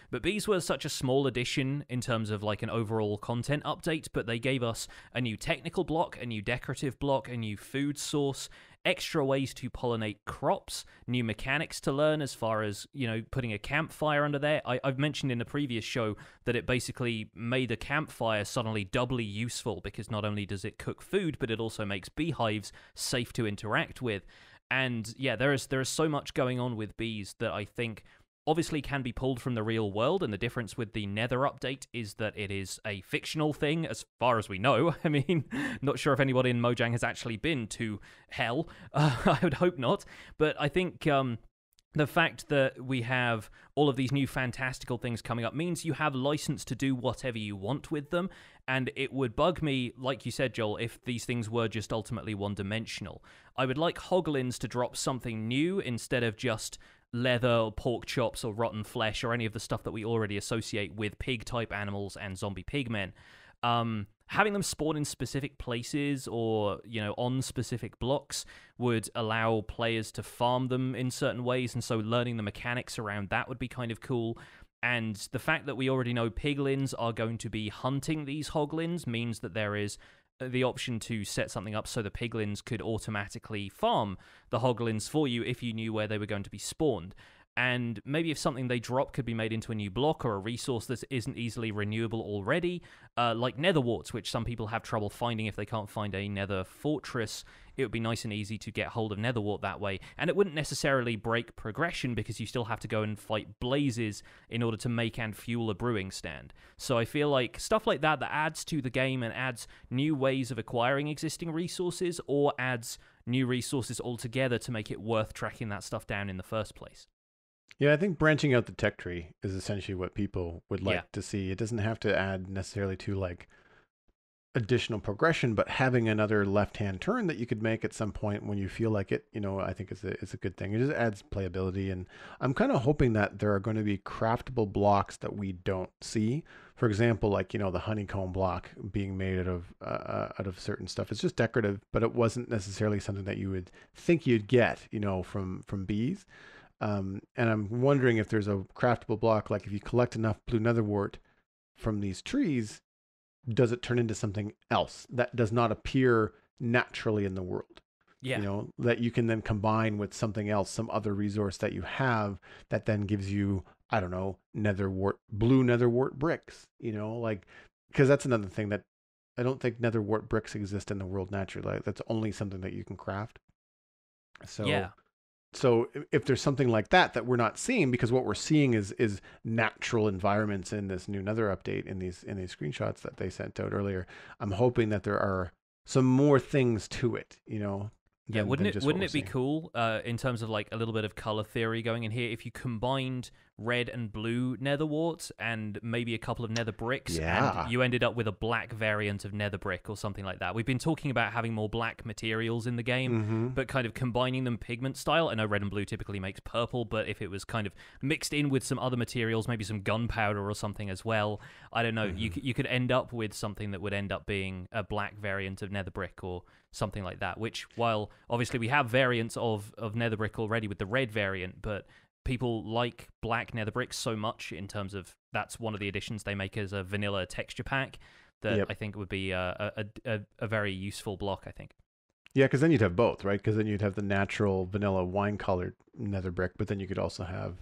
But bees were such a small addition in terms of like an overall content update, but they gave us a new technical block, a new decorative block, a new food source, extra ways to pollinate crops, new mechanics to learn as far as, putting a campfire under there. I've mentioned in a previous show that it basically made a campfire suddenly doubly useful, because not only does it cook food, but it also makes beehives safe to interact with. And yeah, there is so much going on with bees that I think obviously can be pulled from the real world, and the difference with the Nether update is that it is a fictional thing as far as we know. I mean, not sure if anybody in Mojang has actually been to hell. I would hope not, but I think the fact that we have all of these new fantastical things coming up means you have license to do whatever you want with them, and it would bug me, like you said, Joel, if these things were just ultimately one-dimensional. I would like Hoglins to drop something new instead of just leather or pork chops or rotten flesh or any of the stuff that we already associate with pig-type animals and zombie pigmen. Having them spawn in specific places or, on specific blocks would allow players to farm them in certain ways, and so learning the mechanics around that would be kind of cool. And the fact that we already know piglins are going to be hunting these hoglins means that there is the option to set something up so the piglins could automatically farm the hoglins for you if you knew where they were going to be spawned. And maybe if something they drop could be made into a new block or a resource that isn't easily renewable already, like nether warts, which some people have trouble finding if they can't find a nether fortress, it would be nice and easy to get hold of nether wart that way. And it wouldn't necessarily break progression because you still have to go and fight blazes in order to make and fuel a brewing stand. So I feel like stuff like that adds to the game and adds new ways of acquiring existing resources, or adds new resources altogether to make it worth tracking that stuff down in the first place. Yeah, I think branching out the tech tree is essentially what people would like to see. It doesn't have to add necessarily to like additional progression, but having another left-hand turn that you could make at some point when you feel like it, I think is a good thing. It just adds playability, and I'm kind of hoping that there are going to be craftable blocks that we don't see. For example, like the honeycomb block being made out of certain stuff. It's just decorative, but it wasn't necessarily something that you would think you'd get, from bees. And I'm wondering if there's a craftable block, like if you collect enough blue netherwort from these trees, does it turn into something else that does not appear naturally in the world? Yeah. That you can then combine with something else, some other resource that you have that then gives you, I don't know, blue netherwort bricks, like, because that's another thing that I don't think netherwort bricks exist in the world naturally. Like, that's only something that you can craft. So if there's something like that we're not seeing, because what we're seeing is natural environments in this new Nether update, in these screenshots that they sent out earlier, I'm hoping that there are some more things to it, wouldn't it be cool in terms of like a little bit of color theory going in here if you combined red and blue nether warts and maybe a couple of nether bricks, and you ended up with a black variant of nether brick or something like that? We've been talking about having more black materials in the game, but kind of combining them pigment style. I know red and blue typically makes purple, but if it was kind of mixed in with some other materials, maybe some gunpowder or something as well, I don't know, you could end up with something that would end up being a black variant of nether brick or something like that, which, while obviously we have variants of nether brick already with the red variant, but people like black nether bricks so much in terms of that's one of the additions they make as a vanilla texture pack that I think would be a very useful block, I think. Yeah, because then you'd have both, right? Because then you'd have the natural vanilla wine-colored nether brick, but then you could also have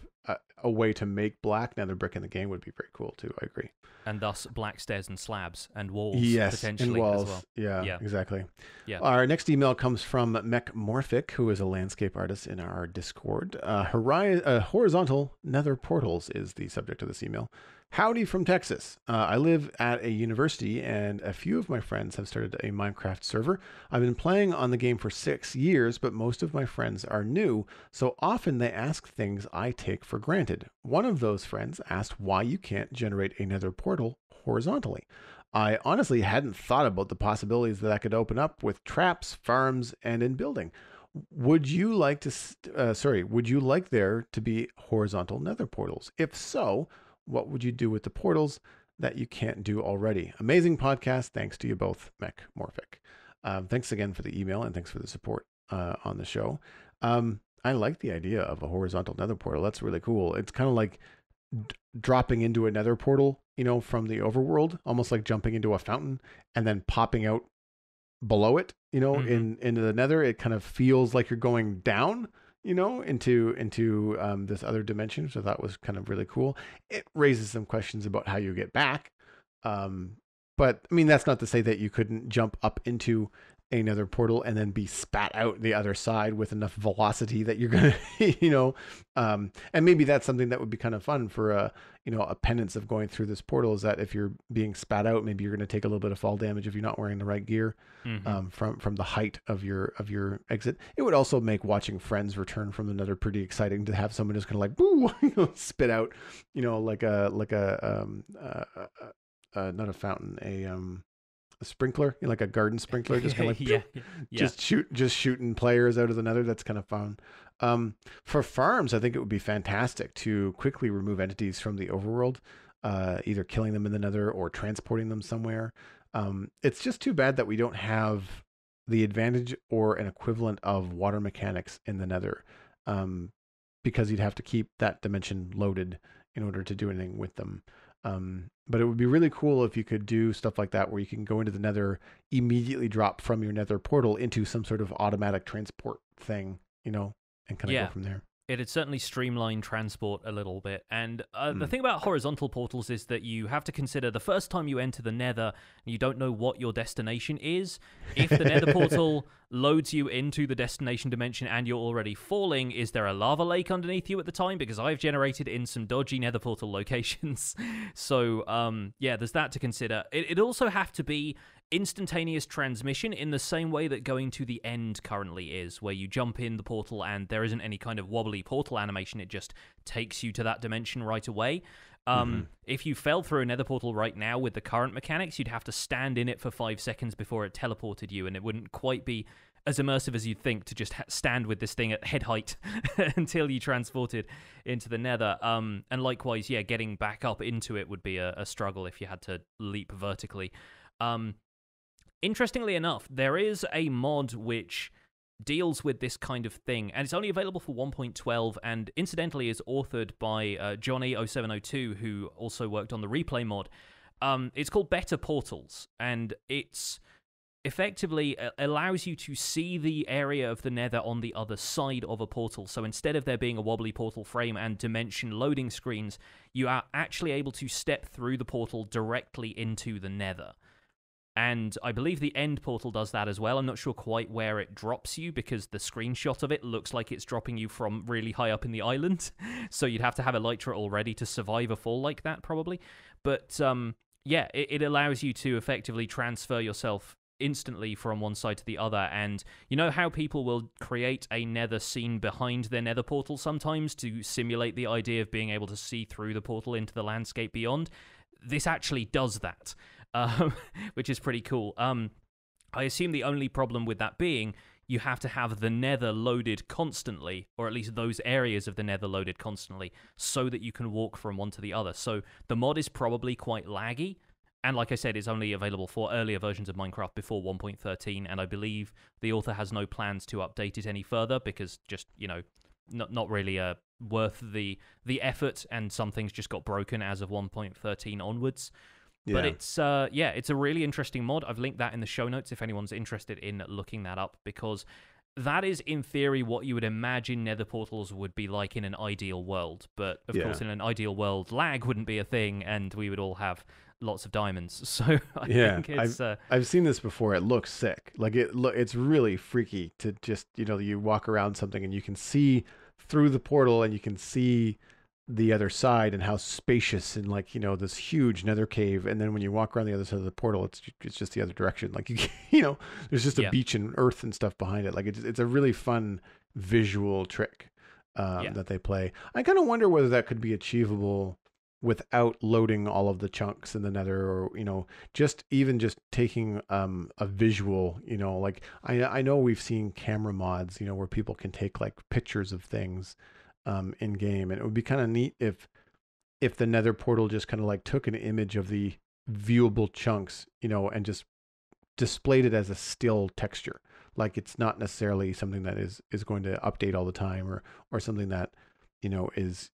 a way to make black nether brick in the game would be very cool too. I agree. And thus black stairs and slabs and walls, potentially, and walls. As well. Yeah, exactly. Yeah. Our next email comes from Mechmorphic, who is a landscape artist in our Discord. Horizontal nether portals is the subject of this email. Howdy from Texas. I live at a university, and a few of my friends have started a Minecraft server. I've been playing on the game for 6 years, but most of my friends are new, so often they ask things I take for granted. One of those friends asked why you can't generate a nether portal horizontally. I honestly hadn't thought about the possibilities that could open up with traps, farms, and in building. Would you like there to be horizontal nether portals? If so, what would you do with the portals that you can't do already? Amazing podcast. Thanks to you both, Mechmorphic. Thanks again for the email, and thanks for the support on the show. I like the idea of a horizontal nether portal. That's really cool. It's kind of like dropping into a nether portal, from the overworld, almost like jumping into a fountain and then popping out below it, into the nether. It kind of feels like you're going down, into this other dimension, which I thought was kind of really cool. It raises some questions about how you get back. But I mean, that's not to say that you couldn't jump up into another portal and then be spat out the other side with enough velocity that you're gonna, and maybe that's something that would be kind of fun for a penance of going through this portal, is that if you're being spat out, maybe you're going to take a little bit of fall damage if you're not wearing the right gear, from the height of your exit. It would also make watching friends return from the Nether pretty exciting, to have someone just kind of like, boo, spit out, like a not a fountain, a sprinkler, like a garden sprinkler, just kind of like just shooting players out of the Nether. That's kind of fun. For farms, I think it would be fantastic to quickly remove entities from the overworld, either killing them in the Nether or transporting them somewhere. It's just too bad that we don't have the advantage or an equivalent of water mechanics in the Nether, because you'd have to keep that dimension loaded in order to do anything with them. But it would be really cool if you could do stuff like that, where you can go into the Nether, immediately drop from your Nether portal into some sort of automatic transport thing, and kind of go from there. It'd certainly streamline transport a little bit. And the Mm. thing about horizontal portals is that you have to consider the first time you enter the Nether, you don't know what your destination is. If the Nether portal loads you into the destination dimension and you're already falling, is there a lava lake underneath you at the time? Because I've generated in some dodgy Nether portal locations. So, yeah, there's that to consider. It'd also have to be instantaneous transmission in the same way that going to the end currently is, where you jump in the portal and there isn't any kind of wobbly portal animation, it just takes you to that dimension right away. If you fell through a Nether portal right now with the current mechanics, you'd have to stand in it for 5 seconds before it teleported you, and it wouldn't quite be as immersive as you'd think to just stand with this thing at head height until you transported into the Nether. And likewise, yeah, getting back up into it would be a struggle if you had to leap vertically. Interestingly enough, there is a mod which deals with this kind of thing, and it's only available for 1.12, and incidentally is authored by Johnny0702, who also worked on the replay mod. It's called Better Portals, and it's effectively allows you to see the area of the Nether on the other side of a portal. So instead of there being a wobbly portal frame and dimension loading screens, you are actually able to step through the portal directly into the Nether. And I believe the end portal does that as well. I'm not sure quite where it drops you, because the screenshot of it looks like it's dropping you from really high up in the island. So you'd have to have Elytra already to survive a fall like that, probably. But yeah, it allows you to effectively transfer yourself instantly from one side to the other. And you know how people will create a Nether scene behind their Nether portal sometimes to simulate the idea of being able to see through the portal into the landscape beyond? This actually does that. Which is pretty cool. I assume the only problem with that being you have to have the Nether loaded constantly, or at least those areas of the Nether loaded constantly, so that you can walk from one to the other. So the mod is probably quite laggy, and like I said, it's only available for earlier versions of Minecraft before 1.13, and I believe the author has no plans to update it any further, because just, you know, not really worth the effort, and some things just got broken as of 1.13 onwards. But it's it's a really interesting mod. I've linked that in the show notes if anyone's interested in looking that up, because that is, in theory, what you would imagine Nether portals would be like in an ideal world. But, of course, in an ideal world, lag wouldn't be a thing, and we would all have lots of diamonds. So I think it's... I've seen this before. It looks sick. Like, it's really freaky to just, you know, you walk around something and you can see through the portal and you can see the other side and how spacious and, like, you know, this huge Nether cave, and then when you walk around the other side of the portal, it's just the other direction. Like, you know, there's just a beach and earth and stuff behind it. Like, it's a really fun visual trick that they play. I kind of wonder whether that could be achievable without loading all of the chunks in the Nether, or, you know, just taking a visual, you know, like I know we've seen camera mods, you know, where people can take like pictures of things in game, and it would be kind of neat if the Nether portal just kind of like took an image of the viewable chunks, you know, and just displayed it as a still texture. Like, it's not necessarily something that is going to update all the time, or something that, you know, is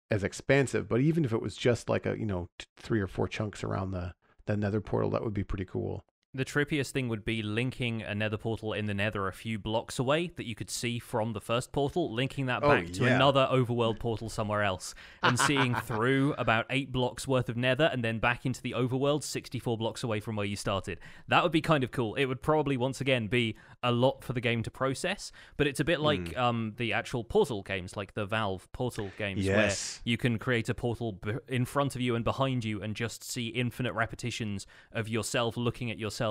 as expansive. But even if it was just like a, you know, 3 or 4 chunks around the Nether portal, that would be pretty cool. The trippiest thing would be linking a Nether portal in the Nether a few blocks away that you could see from the first portal, linking that back to another overworld portal somewhere else, and seeing through about 8 blocks worth of Nether and then back into the overworld 64 blocks away from where you started. That would be kind of cool. It would probably, once again, be a lot for the game to process, but it's a bit like the actual Portal games, like the Valve Portal games, where you can create a portal in front of you and behind you and just see infinite repetitions of yourself looking at yourself.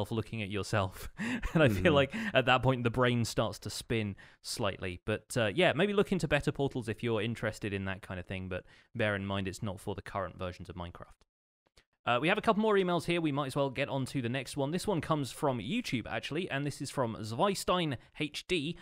And I feel like at that point the brain starts to spin slightly. But yeah, maybe look into Better Portals if you're interested in that kind of thing, but bear in mind it's not for the current versions of Minecraft. We have a couple more emails here. We might as well get on to the next one. This one comes from YouTube, actually, and this is from Zweistein HD,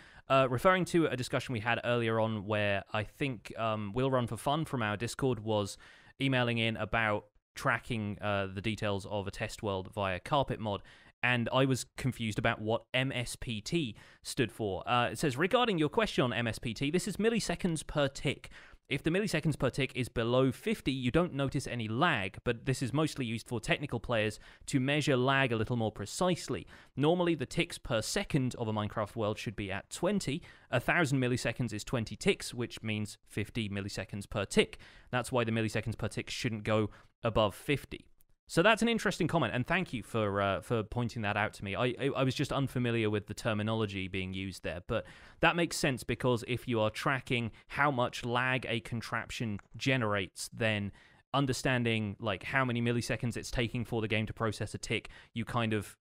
referring to a discussion we had earlier on where I think Will Run for Fun from our Discord was emailing in about tracking the details of a test world via Carpet Mod, and I was confused about what MSPT stood for. It says, regarding your question on MSPT, this is milliseconds per tick. If the milliseconds per tick is below 50, you don't notice any lag, but this is mostly used for technical players to measure lag a little more precisely. Normally, the ticks per second of a Minecraft world should be at 20. 1,000 milliseconds is 20 ticks, which means 50 milliseconds per tick. That's why the milliseconds per tick shouldn't go above 50. So that's an interesting comment, and thank you for pointing that out to me. I was just unfamiliar with the terminology being used there, but that makes sense because if you are tracking how much lag a contraption generates, then understanding like how many milliseconds it's taking for the game to process a tick, you kind of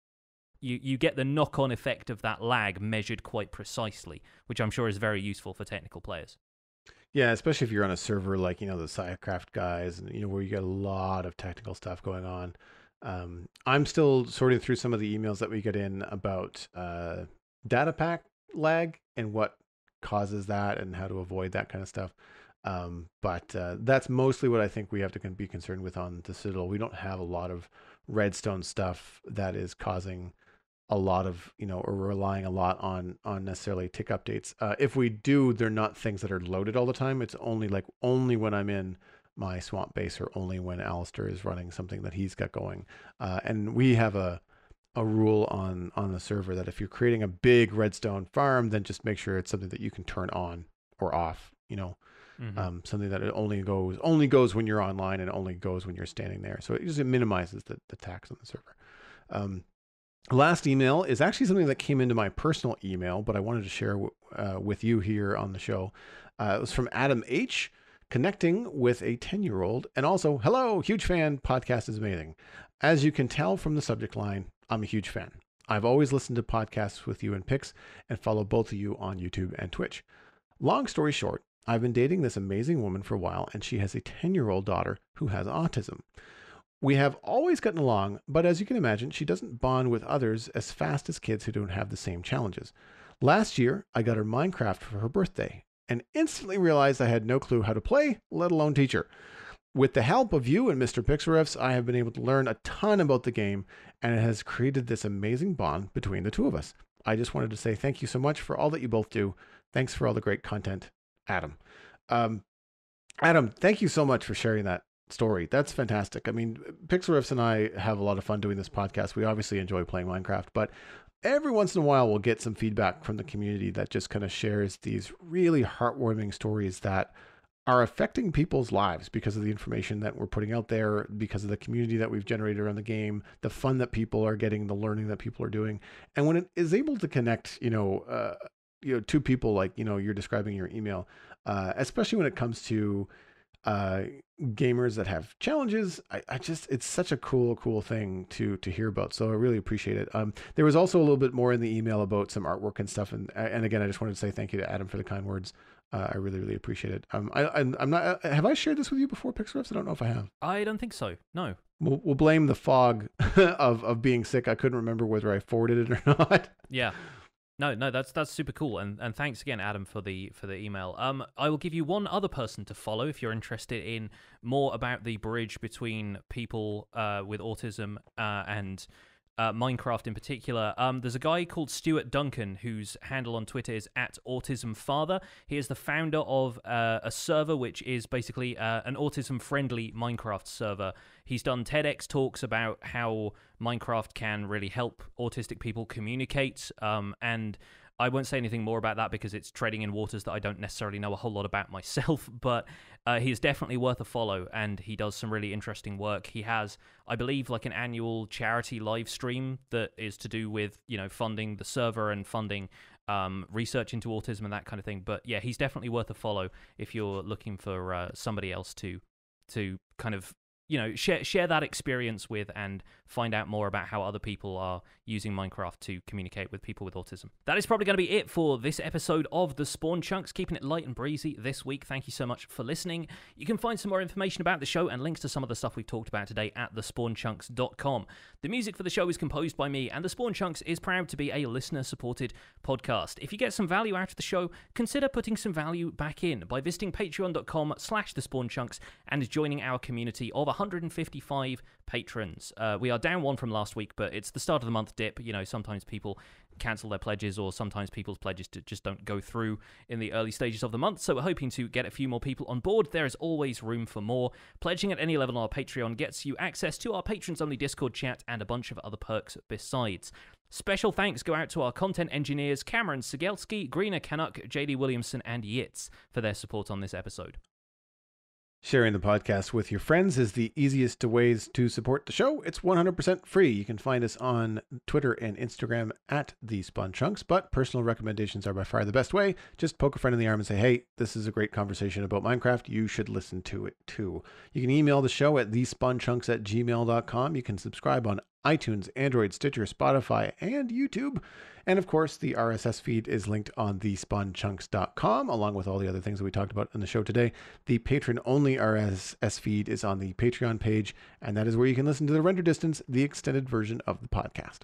you get the knock-on effect of that lag measured quite precisely, which I'm sure is very useful for technical players. Yeah, especially if you're on a server like, the Sidecraft guys, and, where you get a lot of technical stuff going on. I'm still sorting through some of the emails that we get in about data pack lag and what causes that and how to avoid that kind of stuff. But that's mostly what I think we have to be concerned with on the Citadel. We don't have a lot of redstone stuff that is causing a lot of, or relying a lot on necessarily tick updates. If we do, they're not things that are loaded all the time. It's only when I'm in my swamp base or only when Alistair is running something that he's got going. And we have a rule on the server that if you're creating a big redstone farm, then just make sure it's something that you can turn on or off, something that it only goes when you're online and only goes when you're standing there. So it just minimizes the tax on the server. Last email is actually something that came into my personal email, but I wanted to share with you here on the show. It was from Adam H., connecting with a 10-year-old, and also, hello, huge fan, podcast is amazing. As you can tell from the subject line, I'm a huge fan. I've always listened to podcasts with you and Pix and follow both of you on YouTube and Twitch. Long story short, I've been dating this amazing woman for a while, and she has a 10-year-old daughter who has autism. We have always gotten along, but as you can imagine, she doesn't bond with others as fast as kids who don't have the same challenges. Last year, I got her Minecraft for her birthday and instantly realized I had no clue how to play, let alone teach her. With the help of you and Mr. Pixariffs, I have been able to learn a ton about the game, and it has created this amazing bond between the two of us. I just wanted to say thank you so much for all that you both do. Thanks for all the great content, Adam. Adam, thank you so much for sharing that story. That's fantastic. I mean, Pixariffs and I have a lot of fun doing this podcast. We obviously enjoy playing Minecraft, but every once in a while we'll get some feedback from the community that just kind of shares these really heartwarming stories that are affecting people's lives because of the information that we're putting out there, because of the community that we've generated around the game, the fun that people are getting, the learning that people are doing. And when it is able to connect, two people like, you're describing your email, especially when it comes to gamers that have challenges, it's such a cool thing to hear about. So I really appreciate it. There was also a little bit more in the email about some artwork and stuff. And again, I just wanted to say thank you to Adam for the kind words. I really appreciate it. I'm not, have I shared this with you before, Pixariffs? I don't know if I have. I don't think so. No. We'll blame the fog of being sick. I couldn't remember whether I forwarded it or not. Yeah. No, that's super cool, and thanks again, Adam, for the email. I will give you one other person to follow if you're interested in more about the bridge between people with autism and Minecraft in particular. There's a guy called Stuart Duncan whose handle on Twitter is @AutismFather. He is the founder of a server which is basically an autism-friendly Minecraft server. He's done TEDx talks about how Minecraft can really help autistic people communicate, and I won't say anything more about that because it's treading in waters that I don't necessarily know a whole lot about myself, but he is definitely worth a follow, and he does some really interesting work. He has, I believe, like an annual charity live stream that is to do with, funding the server and funding research into autism and that kind of thing. But yeah, he's definitely worth a follow if you're looking for somebody else to kind of share that experience with and find out more about how other people are using Minecraft to communicate with people with autism. That is probably going to be it for this episode of The Spawn Chunks, keeping it light and breezy this week. Thank you so much for listening. You can find some more information about the show and links to some of the stuff we've talked about today at thespawnchunks.com. The music for the show is composed by me, and The Spawn Chunks is proud to be a listener-supported podcast. If you get some value out of the show, consider putting some value back in by visiting patreon.com/thespawnchunks and joining our community of 155 patrons. We are down one from last week, but it's the start of the month dip. You know, sometimes people cancel their pledges, or sometimes people's pledges just don't go through in the early stages of the month. So we're hoping to get a few more people on board. There is always room for more. Pledging at any level on our Patreon gets you access to our patrons-only Discord chat and a bunch of other perks besides. Special thanks go out to our content engineers Cameron Sigelski, Greener Canuck, JD Williamson, and Yitz for their support on this episode. Sharing the podcast with your friends is the easiest ways to support the show. It's 100% free. You can find us on Twitter and Instagram at The Spawn Chunks, but personal recommendations are by far the best way. Just poke a friend in the arm and say, hey, this is a great conversation about Minecraft. You should listen to it too. You can email the show at thespawnchunks@gmail.com. You can subscribe on iTunes, Android, Stitcher, Spotify, and YouTube. And of course, the RSS feed is linked on thespawnchunks.com, along with all the other things that we talked about in the show today. The patron-only RSS feed is on the Patreon page, and that is where you can listen to the render distance, the extended version of the podcast.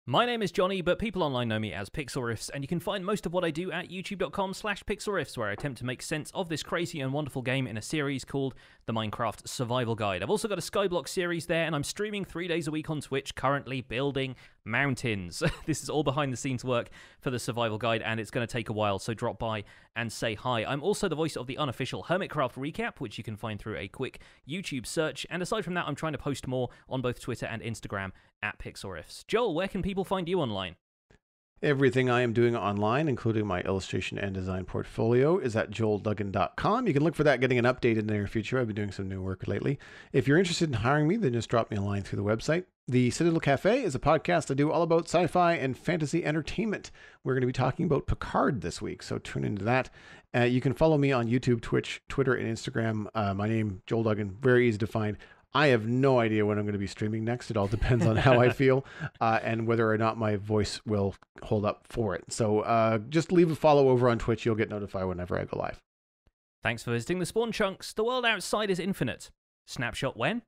My name is Johnny, but people online know me as Pixelriffs, and you can find most of what I do at youtube.com/pixelriffs, where I attempt to make sense of this crazy and wonderful game in a series called the Minecraft Survival Guide. I've also got a Skyblock series there, and I'm streaming 3 days a week on Twitch, currently building mountains. This is all behind the scenes work for the Survival Guide, and it's going to take a while, so drop by and say hi. I'm also the voice of the unofficial Hermitcraft recap, which you can find through a quick YouTube search, and aside from that, I'm trying to post more on both Twitter and Instagram at Pixelriffs. Joel, where can people find you online? Everything I am doing online, including my illustration and design portfolio, is at joelduggan.com. You can look for that getting an update in the near future. I've been doing some new work lately. If you're interested in hiring me, then just drop me a line through the website. The Citadel Cafe is a podcast I do all about sci-fi and fantasy entertainment. We're going to be talking about Picard this week, so tune into that. You can follow me on YouTube, Twitch, Twitter, and Instagram. My name, Joel Duggan, very easy to find. I have no idea when I'm going to be streaming next. It all depends on how I feel and whether or not my voice will hold up for it. So just leave a follow over on Twitch. You'll get notified whenever I go live. Thanks for visiting the Spawn Chunks. The world outside is infinite. Snapshot when?